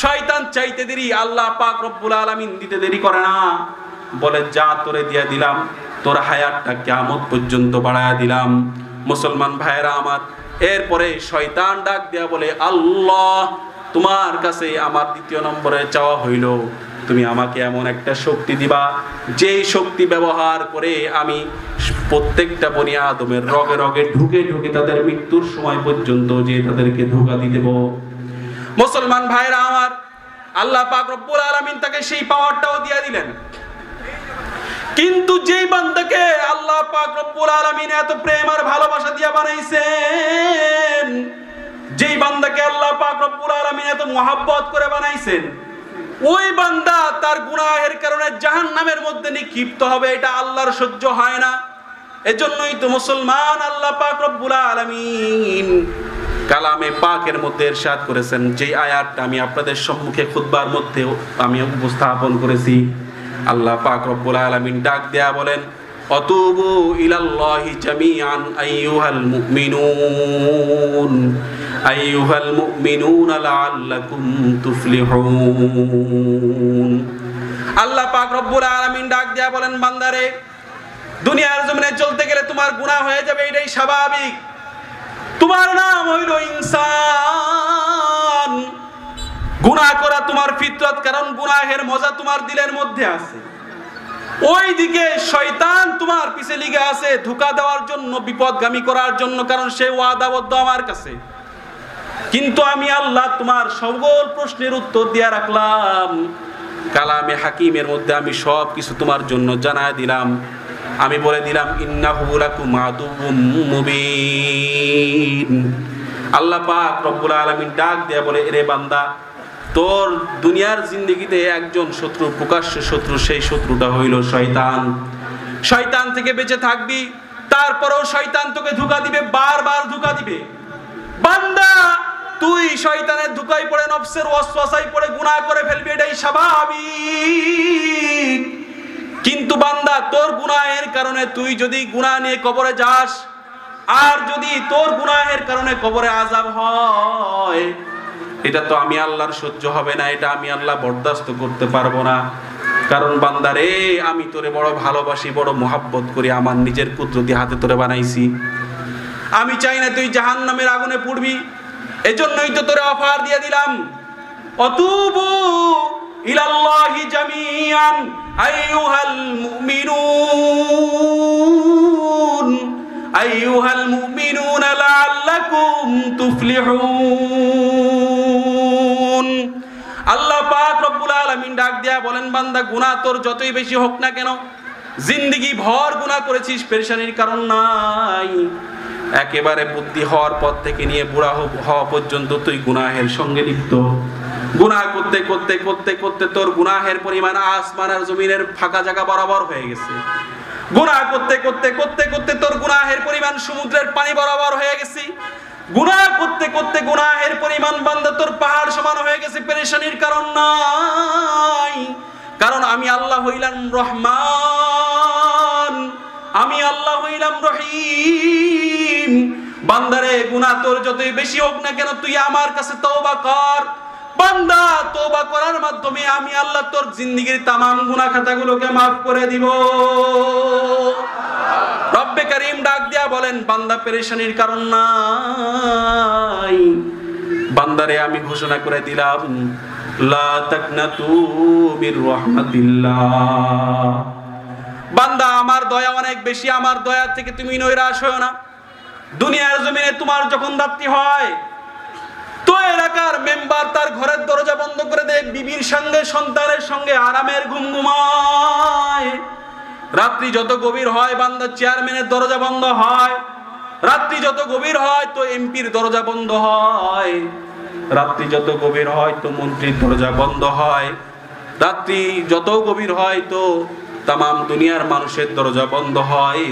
শয়তান চাইতে দেরি, আল্লাহ পাক রব্বুল আলামিন দিতে দেরি করে না, বলে যা তোরে দিয়ে দিলাম, তোর হায়াতটা কিয়ামত পর্যন্ত বাড়ায়া দিলাম। মুসলমান ভাইরা আমার, এরপরে শয়তান ডাক দিয়া বলে, আল্লাহ তোমার কাছে আমার দ্বিতীয় নম্বরে চাওয়া হইল তুমি আমাকে এমন একটা শক্তি দিবা, যেই শক্তি ব্যবহার করে আমি প্রত্যেকটা বনি আদমের রগে রগে ঢুকে ঢুকে তাদের মৃত্যুর সময় পর্যন্ত যে তাদেরকে ধোঁকা দিয়ে দেব। মুসলমান ভাইরা আমার, আল্লাহ পাক রব্বুল আলামিন তাকে সেই পাওয়ারটাও দিয়ে দিলেন। কিন্তু যেই বান্দাকে আল্লাহ পাক রব্বুল আলামিন এত প্রেম আর ভালোবাসা দিয়া বানাইছেন, যেই বান্দাকে আল্লাহ পাক রব্বুল আলামিন এত মুহাব্বত করে বানাইছেন, ওই বান্দা তার গুনাহের কারণে জাহান্নামের মধ্যে নিক্ষিপ্ত হবে, এটা আল্লাহর সহ্য হয় না। এজন্যই তো মুসলমান আল্লাহ পাক রব্বুল আলামিন কালামে পাকের মধ্যে ইরশাদ করেছেন, যে আয়াতটা আমি আপনাদের সম্মুখে খুতবার মধ্যে আমি উপস্থাপন করেছি। আল্লাহ পাক রব্বুল আলামিন ডাক দেয়া বলেন, অতুবু ইলাল্লাহি জামিআন আইয়ুহাল মুমিনুনা লাআল্লাকুম তুফলিহুন। আল্লাহ পাক রব্বুল আলামিন ডাক দেয়া বলেন, বান্দারে দুনিয়ার জমিনে চলতে গেলে তোমার গুনাহ হয়ে যাবে, এটাই স্বাভাবিক। তোমার নাম হইল ইনসান, গুনাহ করা তোমার ফিতরত, কারণ গুনাহের মজা তোমার দিলের মধ্যে আছে। ওইদিকে শয়তান তোমার তোমার পিছে লিগে আছে ধোঁকা দেওয়ার জন্য, বিপদগামী করার জন্য, কারণ সে ওয়াদাবদ্ধ আমার কাছে। কিন্তু আমি আল্লাহ তোমার সকল প্রশ্নের উত্তর দিয়ে রাখলাম, কালামে হাকিমের মধ্যে আমি সব কিছু তোমার জন্য জানায় দিলাম। আমি বলে দিলাম ইন্নাহু লাকুম আদুউম মুবিন। আল্লাহ পাক রব্বুল আলামিন ডাক দিয়ে বলে, এরে বান্দা, তোর দুনিয়ার জিন্দেগিতে একজন শত্রু, প্রকাশ্য শত্রু, সেই শত্রুটা হইল শয়তান। শয়তান থেকে বেঁচে থাকবি, তারপরেও শয়তান তোকে ধোঁকা দিবে, বারবার ধোঁকা দিবে। বান্দা, তুই শয়তানের ধোঁকায় পড়ে, নফসের ওয়াসওয়াসায় পড়ে গুনাহ করে ফেলবি, এটাই স্বাভাবিক। কিন্তু বান্দা, তোর গুনাহের কারণে তুই যদি গুনাহ নিয়ে কবরে যাস, আর যদি তোর গুনাহের কারণে কবরে আযাব হয়, এটা তো আমি আল্লাহর সহ্য হবে না, এটা আমি আল্লাহ বরদাস্ত করতে পারবো না। কারণ বান্দারে, আমি তোরে বড় ভালোবাসি, বড় মুহাব্বত করি, আমার নিজের কুদরতি হাতে তোরে বানাইছি। আমি চাই না তুই জাহান্নামের আগুনে পুড়বি, এজন্যই তো তোরে অফার দিয়ে দিলাম, অতুবু ইলাল্লাহি জামিআন আইয়ুহাল মুমিনুন আইয়ুহাল মুমিনুনা লাআল্লাকুম তুফলিহুন। আল্লাহ পাক রব্বুল আলামিন ডাক দিয়া বলেন, বান্দা, গুনাহ তোর যতই বেশি হোক না কেন, জিন্দেগি ভর গুনাহ করেছিস, পেরেশানির কারণ নাই। একেবারে বুদ্ধি হওয়ার পর থেকে নিয়ে বুড়া হওয়া পর্যন্ত তুই গুনাহের সঙ্গে লিপ্ত। গুনাহ করতে করতে করতে করতে তোর গুনাহের পরিমাণ আসমান আর জমিনের ফাঁকা জায়গা বরাবর হয়ে গেছে। গুনাহ করতে করতে করতে করতে তোর গুনাহের পরিমাণ সমুদ্রের পানি বরাবর হয়ে গেছে। গুনাহ করতে করতে গুনাহের পরিমাণ বান্দা তোর পাহাড় সমান হয়ে গেছে, পেরেশানির কারণ নাই। কারণ আমি আল্লাহ হইলাম রহমান, আমি আল্লাহ হইলাম রহিম। বান্দারে, গুনাহ তোর যতই বেশি হোক না কেন, তুই আমার কাছে তওবা কর। বান্দা, তওবা করার মাধ্যমে আমি আল্লাহ তোর জিন্দেগীর তামাম গুনাহ খাতাগুলোকে মাফ করে দিব। রব্বে কারীম ডাক দিয়া বলেন, বান্দা, পেরেশানির কারণ নাই। বান্দারে, আমি ঘোষণা করে দিলাম, লা তাকনাতু মির রাহমাতিল্লাহ। বান্দা, আমার দয়া অনেক বেশি, আমার দয়া থেকে তুমি নৈরাশ হও না। দুনিয়ার জমিনে তোমার যখন রাত্রি হয়, তো এলাকার মেম্বার তার ঘরের দরজা বন্ধ করে দেয়, বিবির সঙ্গে সন্তানের সঙ্গে আরামের ঘুম ঘুমায়। রাত্রি যত গভীর হয়, বান্দা, চেয়ারম্যানের দরজা বন্ধ হয়। রাত্রি যত গভীর হয় তো এমপির দরজা বন্ধ হয়। রাত্রি যত গভীর হয় তো মন্ত্রীর দরজা বন্ধ হয়। রাত্রি যত গভীর হয় তো তামাম দুনিয়ার মানুষের দরজা বন্ধ হয়।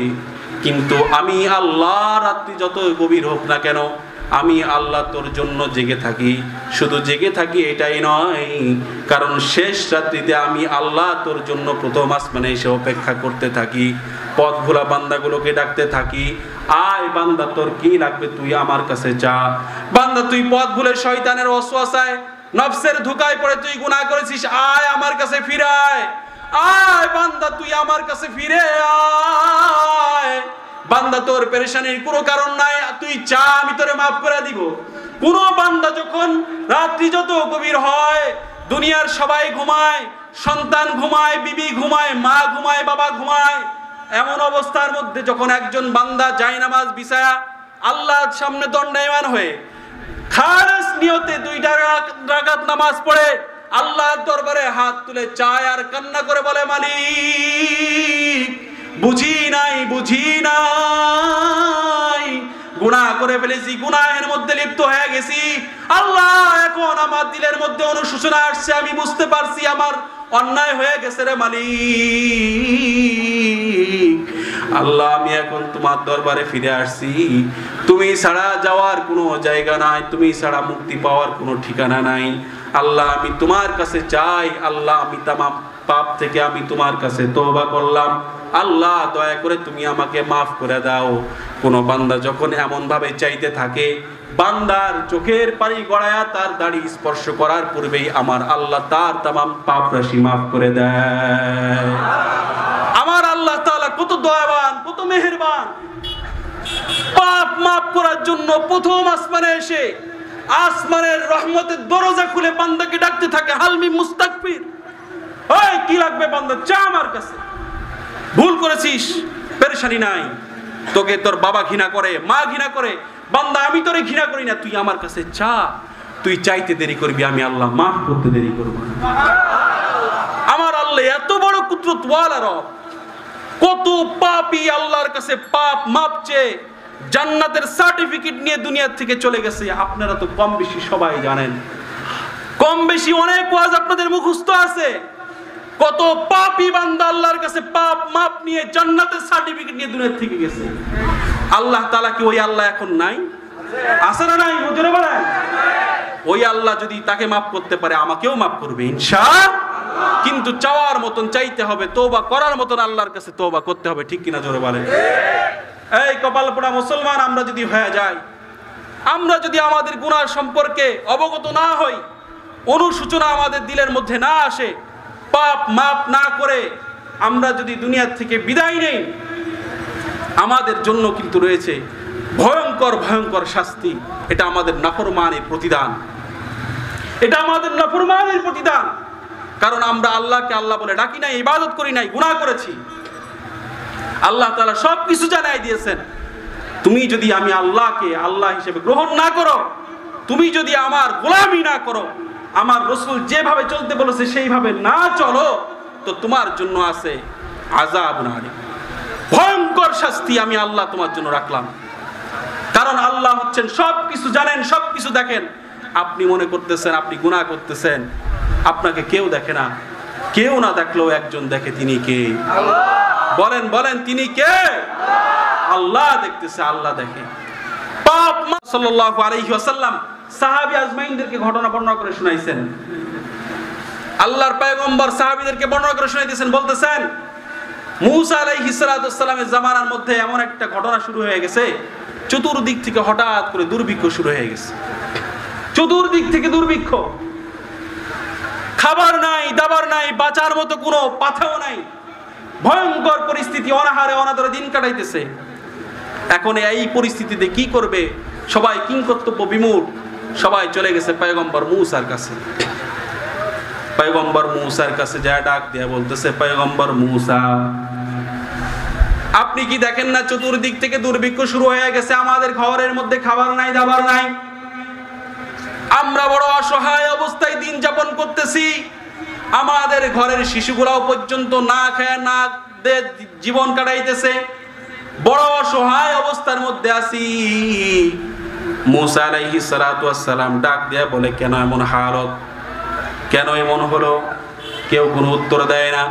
কিন্তু আমি আল্লাহ, রাত্রি যত গভীর হোক না কেন, আমি আল্লাহ তোর জন্য জেগে থাকি। শুধু জেগে থাকি এটাই নয়, কারণ শেষ রাত্রিতে আমি আল্লাহ তোর জন্য প্রথম আসমানে এসে অপেক্ষা করতে থাকি। পথ ভোলা বান্দাগুলোকে ডাকতে থাকি, আয় বান্দা, তোর কি লাগবে তুই আমার কাছে চা। বান্দা, তুই পথ ভুলে শয়তানের ওয়াসওয়াসায়, নফসের ধোঁকায় পড়ে তুই গুনাহ করেছিস, আয় আমার কাছে ফিরে আয়। আয় বান্দা, তুই আমার কাছে ফিরে আয়। বান্দা, তোর পেরেশানির কোনো কারণ নাই, তুই চা, আমি তোরে মাফ করে দিব। কোন বান্দা যখন রাত্রি যত গভীর হয়, দুনিয়ার সবাই ঘুমায়, সন্তান ঘুমায়, বিবি ঘুমায়, মা ঘুমায়, বাবা ঘুমায়, এমন অবস্থার মধ্যে যখন একজন বান্দা জায়নামাজ বিছায়া আল্লাহর সামনে দণ্ডায়মান হয়ে খালেস নিয়তে 2 রাকাত নামাজ পড়ে আল্লাহর দরবারে হাত তুলে চায় আর কান্না করে বলে, মালিক, বুঝি নাই, বুঝি নাই, গুনাহ করে ফেলেছি, গুনাহের মধ্যে লিপ্ত হয়ে গেছি। আল্লাহ, এখন আমার দিলের মধ্যে অনুশোচনা আসছে, আমি বুঝতে পারছি আমার অন্যায় হয়ে গেছে রে মালিক। আল্লাহ, আমি এখন তোমার দরবারে ফিরে আসছি। তুমি ছাড়া যাওয়ার কোনো জায়গা নাই, তুমি ছাড়া মুক্তি পাওয়ার কোনো ঠিকানা নাই। আল্লাহ, আমি তোমার কাছে চাই। আল্লাহ, আমি তামাম পাপ থেকে আমি তোমার কাছে তওবা করলাম। আল্লাহ, দয়া করে তুমি আমাকে মাফ করে দাও। কোন বান্দা যখন এমন ভাবে চাইতে থাকে, বান্দার চোখের পানি গড়ায়া তার দাড়ি স্পর্শ করার পূর্বেই আমার আল্লাহ তার তামাম পাপ রাশি মাফ করে দেয়। আমার আল্লাহ তাআলা কত দয়াবান, কত মেহেরবান। পাপ মাফ করার জন্য প্রথম আসমানে এসে আসমানের রহমতের দরজা খুলে বান্দাকে ডাকতে থাকে, হালমি মুস্তাগফির, ওই কি লাগবে বান্দা, চা আমার কাছে। ভুল করেছিস, পেরেশানি নাই। তোকে তোর বাবা ঘৃণা করে, মা ঘৃণা করে, বান্দা আমি তোরে ঘৃণা করি না, তুই আমার কাছে চা, তুই চাইতে দেরি করবি, আমি আল্লাহ মাফ করতে দেরি করব। আমার আল্লাহ এত বড় কুদরতওয়ালা রব, কত পাপী আল্লাহর কাছে পাপ মাপ চেয়ে জান্নাতের সার্টিফিকেট নিয়ে দুনিয়া থেকে চলে গেছে। আপনারা তো কম বেশি সবাই জানেন, কম বেশি অনেক ওয়াজ আপনাদের মুখস্থ আছে। কত পাপী বান্দা আল্লাহর কাছে পাপ মাপ নিয়ে জান্নাতের সার্টিফিকেট নিয়ে দুনিয়া থেকে গেছে। আল্লাহ তাআলা কি ওই আল্লাহ এখন নাই? আছে না নাই? জোরে বলেন। ওই আল্লাহ যদি তাকে মাফ করতে পারে, আমাকেও মাফ করবে ইনশাআল্লাহ। কিন্তু চাওয়ার মতন চাইতে হবে, তওবা করার মতন আল্লাহর কাছে তওবা করতে হবে, ঠিক কিনা জোরে বলেন। এই কপাল পোড়া মুসলমান আমরা যদি হয়ে যাই, আমরা যদি আমাদের গুনাহ সম্পর্কে অবগত না হই, অনুশোচনা আমাদের দিলের মধ্যে না আসে, পাপ মাপ না করে আমরা যদি দুনিয়া থেকে বিদায় নেই, আমাদের জন্য কিন্তু রয়েছে ভয়ঙ্কর ভয়ঙ্কর শাস্তি। এটা আমাদের নাফরমানের প্রতিদান, এটা আমাদের নাফরমানের প্রতিদান। কারণ আমরা আল্লাহকে আল্লাহ বলে ডাকি নাই, ইবাদত করি নাই, গুনাহ করেছি। আল্লাহ তাআলা সবকিছু জানাই দিয়েছেন। তুমি যদি আমি আল্লাহকে আল্লাহ হিসেবে গ্রহণ না করো, তুমি যদি আমার গোলামি না করো, আমার রাসূল যেভাবে চলতে বলেছে সেইভাবে না চলো, তো তোমার জন্য আছে আযাবুন আলীম, ভয়ঙ্কর শাস্তি আমি আল্লাহ তোমার জন্য রাখলাম। কারণ আল্লাহ হচ্ছেন সবকিছু জানেন, সবকিছু দেখেন। আপনি মনে করতেছেন আপনি গুনাহ করতেছেন, আপনাকে কেউ দেখে না। কেউ না দেখলেও একজন দেখে, তিনি কে? বলেন বলেন, তিনি কে? আল্লাহ দেখতেছে, আল্লাহ দেখে। পাপ সাল্লাল্লাহু আলাইহি ওয়াসাল্লাম সাহাবী আজমাইনদেরকে ঘটনা বর্ণনা করে শুনাইছেন। আল্লাহর পয়গম্বর সাহাবীদেরকে বর্ণনা করে শুনাইতেছেন, বলতেছেন মুসা আলাইহিস সালাতু সালামের জামানার মধ্যে এমন একটা ঘটনা শুরু হয়ে গেছে, চতুর্দিক থেকে হঠাৎ করে দুর্ভিক্ষ শুরু হয়ে গেছে। চতুর্দিক থেকে দুর্ভিক্ষ, খাবার নাই, দাবার নাই, বাঁচার মতো কোনো পাথাও নাই, ভয়ঙ্কর পরিস্থিতি, অনাহারে অনাদরে দিন কাটাইতেছে। এখন এই পরিস্থিতিতে কি করবে? সবাই কিংকর্তব্য বিমূঢ়, সবাই চলে গেছে পয়গম্বর মুসার কাছে। পয়গম্বর মুসার কাছে যা ডাক দিয়া বলতেছে, পয়গম্বর মুসা, আপনি কি দেখেন না চতুর্দিক থেকে দুর্ভিক্ষ শুরু হয়ে গেছে, আমাদের ঘরের মধ্যে খাবার নাই, দাবার নাই, আমরা বড় অসহায় অবস্থায় দিন যাপন করতেছি, আমাদের ঘরের শিশুগুলাও পর্যন্ত না খায় না জীবন কাটাইতেছে, বড় অসহায় অবস্থার মধ্যে আছি। মুসা আলাইহিস সালাতু ওয়াস সালাম ডাক দিয়া বলে, কেন এমন হালত, কেন এমন হলো? কেউ কোনো উত্তর দেয় না।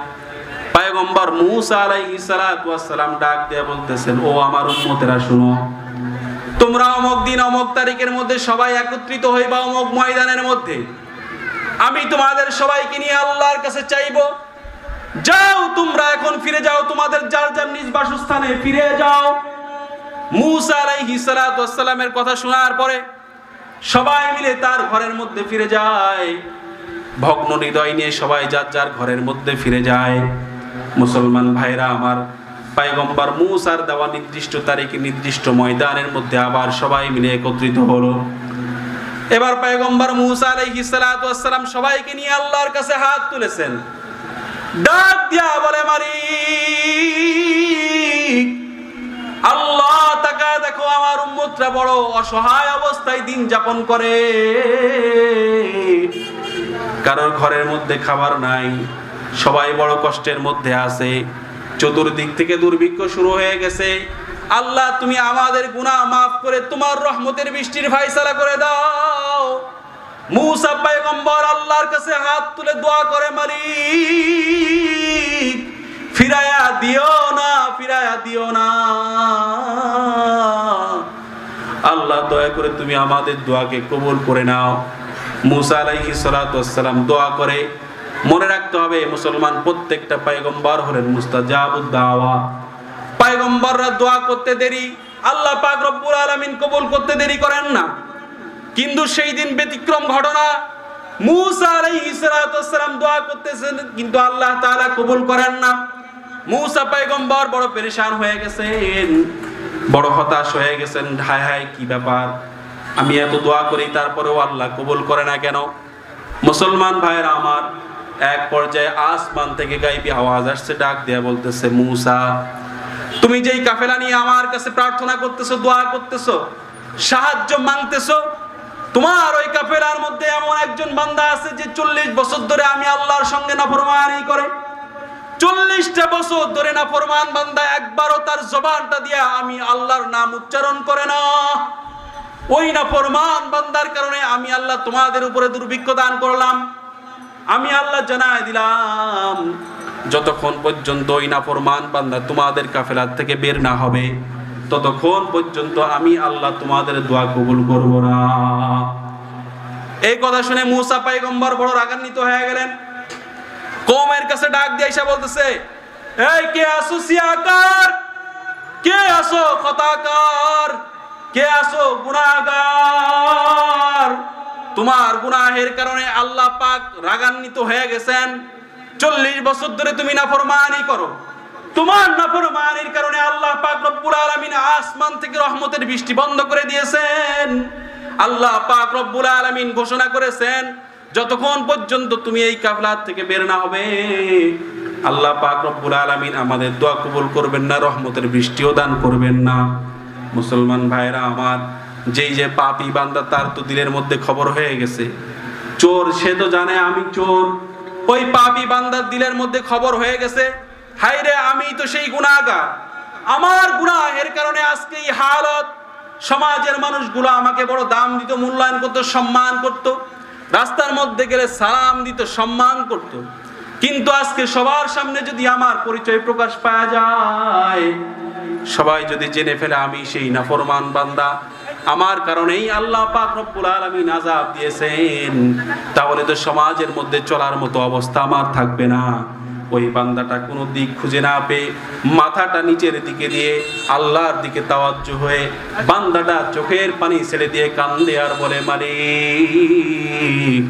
পয়গম্বর মুসা আলাইহিস সালাতু ওয়াস সালাম ডাক দিয়া বলতেছেন, ও আমার উম্মতেরা শুনো, তোমরা অমুক দিন অমুক তারিখের মধ্যে সবাই একত্রিত হইবা অমুক ময়দানের মধ্যে, আমি তোমাদের সবাইকে নিয়ে আল্লাহর কাছে চাইবো, যাও তোমরা এখন ফিরে যাও, তোমাদের যার যার নিজ বাসস্থানে ফিরে যাও। মুসা আলাইহিস সালাতু ওয়াস সালামের কথা শোনার পরে সবাই মিলে তার ঘরের মধ্যে ফিরে যায়, ভগ্ন হৃদয় নিয়ে সবাই যার যার ঘরের মধ্যে ফিরে যায়। মুসলমান ভাইরা আমার, পয়গম্বর মুসার দেওয়া নির্দিষ্ট তারিখে নির্দিষ্ট ময়দানের মধ্যে আবার সবাই মিলে একত্রিত হলো। এবার পয়গম্বর মুসা আলাইহিস সালাতু ওয়াস সালাম সবাইকে নিয়ে আল্লাহর কাছে হাত তুলেছেন, ডাক দিয়া বলে, মালিক আল্লাহ, তাকায় দেখো আমার উম্মতরা বড় অসহায় অবস্থায় দিন যাপন করে, কারোর ঘরের মধ্যে খাবার নাই, সবাই বড় কষ্টের মধ্যে আছে, চতুর্দিক থেকে দুর্ভিক্ষ শুরু হয়ে গেছে। আল্লাহ তুমি আমাদের গুনাহ মাফ করে তোমার রহমতের বৃষ্টির ফায়সালা করে দাও। মুসা পয়গম্বর আল্লাহর কাছে হাত তুলে দোয়া করে, মালিক ফিরায়া দিও না, ফিরায়া দিও না, আল্লাহ দয়া করে তুমি আমাদের দোয়াকে কবুল করে নাও। মুসা আলাইহিস সালাতু ওয়াস সালাম দোয়া করে। মনে রাখতে হবে মুসলমান, প্রত্যেকটা পয়গম্বর হলেন মুস্তাজাবুদ দাওয়া। পয়গম্বররা দোয়া করতে দেরি, আল্লাহ পাক রব্বুল আলামিন কবুল করতে দেরি করেন না। কিন্তু সেই দিন ব্যতিক্রম ঘটনা, মুসা আলাইহিস সালাতু ওয়াস সালাম দোয়া করতেছেন কিন্তু আল্লাহ তাআলা কবুল করেন না। মুসা পয়গম্বর বড় পেরেশান হয়ে গেছেন, বড় হতাশ হয়ে গেছেন, হায় হায় কি ব্যাপার, আমি এত দোয়া করি তারপরেও আল্লাহ কবুল করে না কেন? মুসলমান ভাইরা আমার, এক পর্যায়ে আসমান থেকে গায়বী আওয়াজ আসছে, ডাক দেয়া বলতেছে, মুসা তুমি যেই কাফেলা নিয়ে আমার কাছে প্রার্থনা করতেছো, দোয়া করতেছো, সাহায্য মাংতেছো, তোমার ওই কাফেলার মধ্যে এমন একজন বান্দা আছে যে 40 বছর ধরে আমি আল্লাহর সঙ্গে নাফরমানি করে। 40টা বছর ধরে নাফরমান বান্দা একবারও তার জবানটা দিয়া আমি আল্লাহর নাম উচ্চারণ করে না। ওই নাফরমান বান্দার কারণে আমি আল্লাহ তোমাদের উপরে দুর্ভিক্ষ দান করলাম। আমি আল্লাহ জানাই দিলাম, যতক্ষণ পর্যন্ত ওই নাফরমান বান্দা তোমাদের কাফেলার থেকে বের না হবে, ততক্ষণ পর্যন্ত আমি আল্লাহ তোমাদের দোয়া কবুল করব না। এই কথা শুনে মূসা পয়গম্বর বড় রাগান্বিত হয়ে গেলেন। কওমের কাছে ডাক দিয়ে এসে বলতেছে, এই কে আসো সিয়াকার, কে আসো খতাকার, কে আসো গুনাহগার? তোমার গুনাহের কারণে আল্লাহ পাক রাগান্বিত হয়ে গেছেন। 40 বছর ধরে তুমি নাফরমানি করো, তোমার নাফরমানির কারণে আল্লাহ পাক রব্বুল আলামিন আসমান থেকে রহমতের বৃষ্টি বন্ধ করে দিয়েছেন। আল্লাহ পাক রব্বুল আলামিন ঘোষণা করেছেন, যতক্ষণ পর্যন্ত তুমি এই কাফেলা থেকে বের না হবে, আল্লাহ পাক রব্বুল আলামিন আমাদের দোয়া কবুল করবেন না, রহমতের বৃষ্টিও দান করবেন না। মুসলমান ভাইরা আমার, যেই যে পাপী বান্দা, তার তো দিলের মধ্যে খবর হয়ে গেছে। চোর সে তো জানে আমি চোর, ওই পাপী বান্দার দিলের মধ্যে খবর হয়ে গেছে, হায় রে আমি তো সেই গুনাহগার, আমার গুনাহের কারণে আজকে এই হালত। সমাজের মানুষগুলো আমাকে বড় দাম দিত, মূল্যায়ন করতো, সম্মান করত, রাস্তার মধ্যে গেলে সালাম দিত, সম্মান করত। কিন্তু আজকে সবার সামনে যদি আমার পরিচয় প্রকাশ পাওয়া যায়, সবাই যদি জেনে ফেলে আমি সেই নাফরমান বান্দা, আমার কারণেই আল্লাহ পাক রব্বুল আলামিন আযাব দিয়েছেন, তাহলে তো সমাজের মধ্যে চলার মতো অবস্থা আমার থাকবে না। ওই বান্দাটা কোনো দিক খুঁজে না পেয়ে মাথাটা নিচের দিকে দিয়ে আল্লাহর দিকে তাওয়াজ্জু হয়ে বান্দাটা চোখের পানি ছেড়ে দিয়ে কান্দে আর বলে, মালিক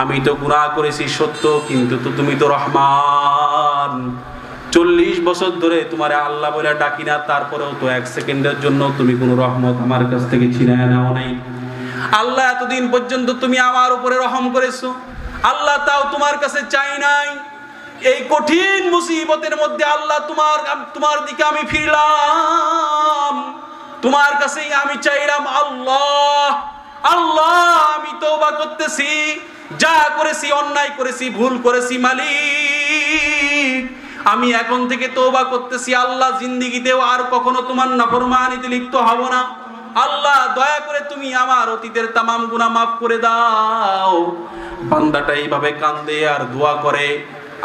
আমি তো গুনাহ করেছি সত্য, কিন্তু তুমি তো রহমান। 40 বছর ধরে তোমারে আল্লাহ বলে ডাকি না, তারপরেও তো 1 সেকেন্ডের জন্য তুমি কোনো রহমত আমার কাছ থেকে ছিনিয়ে নাও নাই। আল্লাহ এতদিন পর্যন্ত তুমি আমার উপরে রহম করেছো, আল্লাহ তাও তোমার কাছে চাই নাই। এই কঠিন মুসিবতের মধ্যে আল্লাহ তোমার দিকে আমি ফিরলাম, তোমার কাছেই আমি চাইলাম, আল্লাহ আল্লাহ আমি তওবা করতেছি, যা করেছি অন্যায় করেছি, ভুল করেছি, মালিক আমি এখন থেকে তওবা করতেছি। আল্লাহ জিন্দেগিতেও আর কখনো তোমার নাফরমানিতে লিপ্ত হব না। আল্লাহ দয়া করে তুমি আমার অতীতের তামাম গুনাহ মাফ করে দাও। বান্দাটা এইভাবে কান্দে আর দোয়া করে।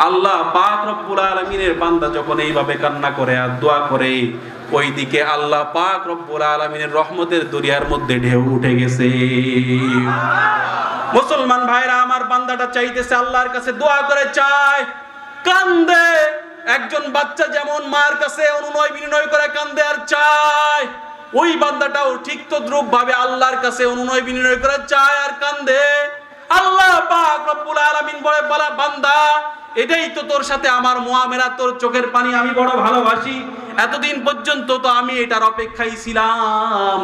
আল্লাহ পাক রব্বুল আলামিনের বান্দা যখন এইভাবে কান্না করে আর দোয়া করে, ওইদিকে আল্লাহ পাক রব্বুল আলামিনের রহমতের দরিয়ার মধ্যে ঢেউ উঠে গেছে। মুসলমান ভাইরা আমার, বান্দাটা চাইতেছে আল্লাহর কাছে, দোয়া করে চায়, কান্দে। একজন বাচ্চা যেমন মার কাছে অনুনয় বিনয় করে কান্দে আর চায়, ওই বান্দাটাও ঠিক তদ্রূপ ভাবে আল্লাহর কাছে অনুনয় বিনয় করে চায় আর কান্দে। আল্লাহ পাক রব্বুল আলামিন বলে, বান্দা এটাই তো তোর সাথে আমার মুআমেলা, তোর চোখের পানি আমি বড় ভালোবাসি। এতদিন পর্যন্ত তো আমি এটার অপেক্ষায় ছিলাম,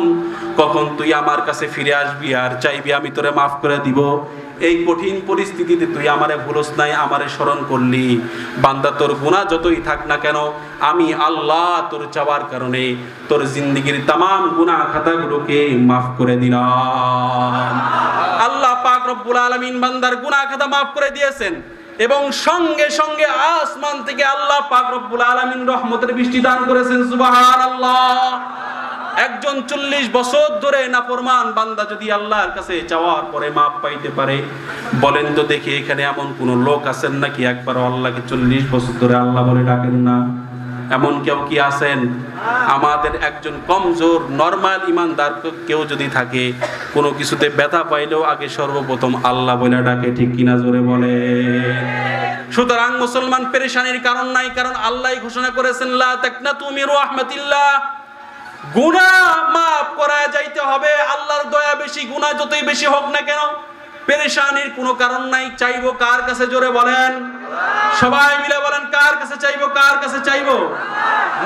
কখন তুই আমার কাছে ফিরে আসবি আর চাইবি আমি তোরে মাফ করে দিব। এই কঠিন পরিস্থিতিতে তুই আমারে ভুলস নাই, আমারে স্মরণ করলি। বান্দা তোর গুনাহ যতই থাক না কেন, আমি আল্লাহ তোর চাওয়ার কারণে তোর জিন্দেগির তামাম গুনাহ খাতাগুলোকে মাফ করে দিলাম। আল্লাহ পাক রব্বুল আলামিন বান্দার গুনাহ খাতা মাফ করে দিয়েছেন এবং সঙ্গে সঙ্গে আসমান থেকে আল্লাহ পাক রব্বুল আলামিন রহমতের বৃষ্টি দান করেছেন। সুবহানাল্লাহ। একজন 40 বছর ধরে নাফরমান বান্দা যদি আল্লাহর কাছে চাওয়ার পরে মাপ পাইতে পারে, বলেন তো দেখি এখানে এমন কোন লোক আছেন নাকি একবার আল্লাহকে 40 বছর ধরে আল্লাহ বলে ডাকেন না? এমন কেউ কি আছেন? আমাদের একজন কমজোর নরমাল ইমানদার কেউ যদি থাকে, কোনো কিছুতে ব্যথা পাইলেও আগে সর্বপ্রথম আল্লাহ বলে ডাকে, ঠিক কিনা জোরে বলে? সুতরাং মুসলমান পেরেশানির কারণ নাই, কারণ আল্লাহই ঘোষণা করেছেন, লা তাকনাতু মির রাহমাতিল্লাহ। গুনাহ মাফ করা যাইতে হবে, আল্লাহর দয়া বেশি, গুনাহ যতই বেশি হোক না কেন পেরেশানির কোনো কারণ নাই। চাইবো কার কাছে? জোরে বলেন, সবাই মিলে বলেন, কার কাছে চাইবো? কার কাছে চাইবো?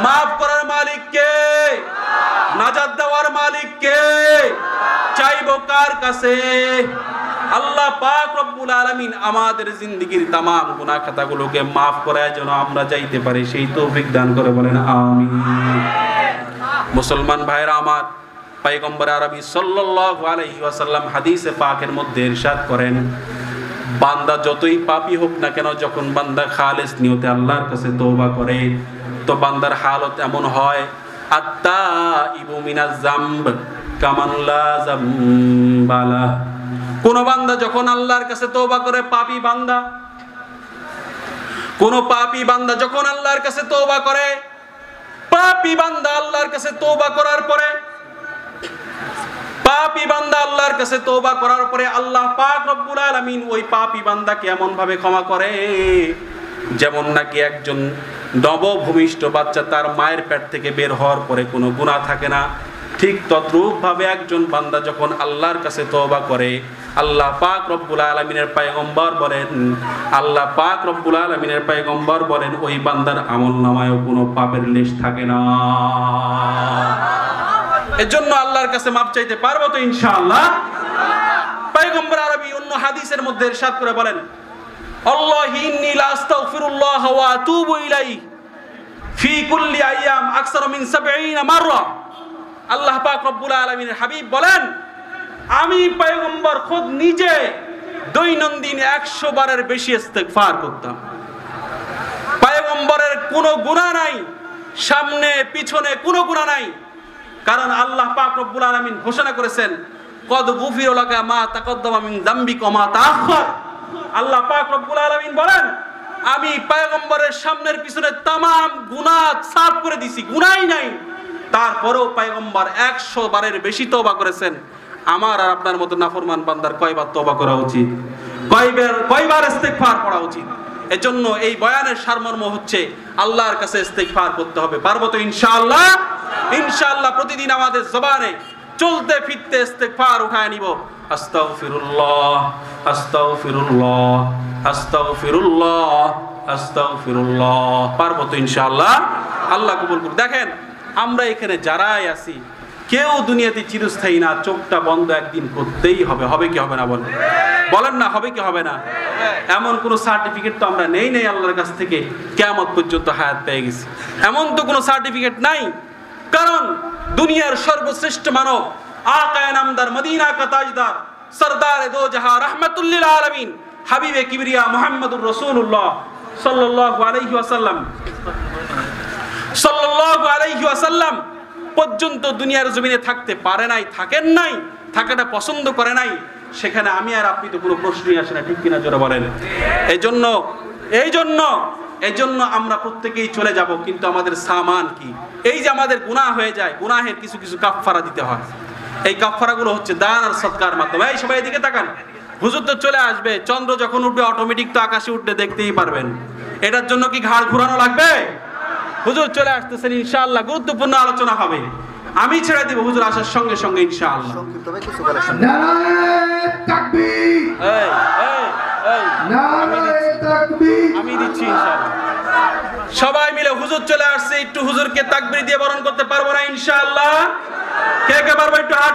মাফ করার মালিক কে? নাজাত দেওয়ার মালিক কে? চাইবো কার কাছে? আল্লাহ পাক রব্বুল আলামিন আমাদের জিন্দেগীর तमाम গুনাহ খাতাগুলোকে maaf করে যেন আমরা যাইতে পারি সেই তৌফিক দান করে বলেন আমিন। মুসলমান ভাইরা আমার, পয়গম্বর আরবি সাল্লাল্লাহু আলাইহি ওয়াসাল্লাম হাদিসে পাকের মধ্যে ইরশাদ করেন, বান্দা যতই পাপী হোক না কেন, যখন বান্দা খালেস নিয়তে আল্লাহর কাছে তওবা করে তো বান্দার হালত এমন হয়, আত্তাইবু মিনাজ জামব কামান লা জামবালা। কোন বান্দা যখন আল্লাহর কাছে তওবা করে, পাপী বান্দা, কোন পাপী বান্দা যখন আল্লাহর কাছে তওবা করে, পাপী বান্দা আল্লাহর কাছে তওবা করার পরে, পাপী বান্দা আল্লাহর কাছে তওবা করার পরে আল্লাহ পাক রব্বুল আলামিন ওই পাপী বান্দাকে এমন ভাবে ক্ষমা করে যেমন নাকি একজন নবভূমিষ্ঠ বাচ্চা তার মায়ের পেট থেকে বের হওয়ার পরে কোনো গুনাহ থাকে না। ঠিক তদ্রূপ ভাবে একজন বান্দা যখন আল্লাহর কাছে তওবা করে, আল্লাহ পাক রব্বুল আলামিনের পয়গম্বর বলেন, আল্লাহ পাক রব্বুল আলামিনের পয়গম্বর বলেন ওই বান্দার আমলনামায়ও কোনো পাপের লেশ থাকে না। এজন্য আল্লাহর কাছে মাপ চাইতে পারবো তো ইনশাআল্লাহ। পয়গম্বর আরবি অন্য হাদিসের মধ্যে ইরশাদ করে বলেন, আল্লাহি ইন্নী লা আস্তাগফিরুল্লাহ ওয়া আতুবু ইলাইহি ফি কুল্লি আইয়াম আকসার মিন 70 মাররা। আল্লাহ পাক রব্বুল আলামিনের হাবিব বলেন, আমি পয়গম্বর খুদ নিজে দৈনন্দিন 100 বারের বেশি ইস্তেগফার করতাম। পয়গম্বরের কোনো গুনাহ নাই, সামনে পিছনে কোনো গুনাহ নাই, কারণ আল্লাহ পাক রব্বুল আলামিন ঘোষণা করেছেন, কদ গুফিরা লাকা মা তাকদ্দামা মিন যামবিকা ওয়া মা তাআখার। আল্লাহ পাক রব্বুল আলামিন বলেন, আমি পয়গম্বরের সামনের পিছনে तमाम গুনাহ সাফ করে দিয়েছি, গুনাহই নাই। তারপরেও পয়গম্বর 100 বারের বেশি তওবা করেছেন। আমার আর আপনার মতো নাফরমান বান্দার কয়বার তওবা করা উচিত, কয়বার ইস্তেগফার পড়া উচিত? এজন্য এই বয়ানের সারমর্ম হচ্ছে আল্লাহর কাছে ইস্তেগফার করতে হবে। পারবো তো ইনশাআল্লাহ? ইনশাআল্লাহ প্রতিদিন আমাদের জবানে চলতে ফিরতে ইস্তেগফার উঠায় নিব, আস্তাগফিরুল্লাহ আস্তাগফিরুল্লাহ আস্তাগফিরুল্লাহ আস্তাগফিরুল্লাহ। পারবো তো ইনশাআল্লাহ? আল্লাহ কবুল করুন। দেখেন, আমরা এখানে যারাই আছি কেউ দুনিয়াতে চিরস্থায়ী না, চোখটা বন্ধ একদিন করতেই হবে। হবে কি হবে না বলেন? বলেন না, হবে কি হবে না? এমন কোন সার্টিফিকেট তো আমরা নেই আল্লাহর কাছ থেকে কিয়ামত পর্যন্ত হায়াত পেয়ে গেছি, এমন তো কোনো সার্টিফিকেট নাই। কারণ দুনিয়ার সর্বশ্রেষ্ঠ মানব, আকায়ে নামদার, মদিনা কা তাজদার, সরদার দো জাহান, রাহমাতুল লিল আলামিন, হাবিবে কিবরিয়া মুহাম্মদুর রাসূলুল্লাহ সাল্লাল্লাহু আলাইহি ওয়াসাল্লাম, সাল্লাল্লাহু আলাইহি ওয়াসাল্লাম পর্যন্ত দুনিয়ার জমিনে থাকতে পারে নাই, থাকেন নাই, থাকাটা পছন্দ করে নাই। সেখানে আমি আর আপনি তো কোনো প্রশ্নই আসে না, ঠিক কিনা জোরে বলেন? এই জন্য আমরা প্রত্যেকেই চলে যাব, কিন্তু আমাদের সামান কি? এই যে আমাদের গুনাহ হয়ে যায়, গুনাহের কিছু কিছু কাফফারা দিতে হয়। এই কাফফারাগুলো হচ্ছে দান আর সদকার মাধ্যমে। এই সবাই এদিকে তাকান, হুজুর তো চলে আসবে, চন্দ্র যখন উঠবে অটোমেটিক তো আকাশে উঠতে দেখতেই পারবেন। এটার জন্য কি ঘাড় ঘোরানো লাগবে? হুজুর চলে আসতেছেন, ইনশাআল্লাহ গুরুত্বপূর্ণ আলোচনা হবে। আমি ছেড়ে দিব হুজুর আসার সঙ্গে সঙ্গে ইনশাআল্লাহ। নারায়ে তাকবীর, নারায়ে তাকবীর, আমি দিচ্ছি ইনশাআল্লাহ। সবাই মিলে হুজুর চলে আসছে, একটু হুজুরকে তাকবীর দিয়ে বরণ করতে পারবো না ইনশাআল্লাহ? কে কে পারবো একটু হাত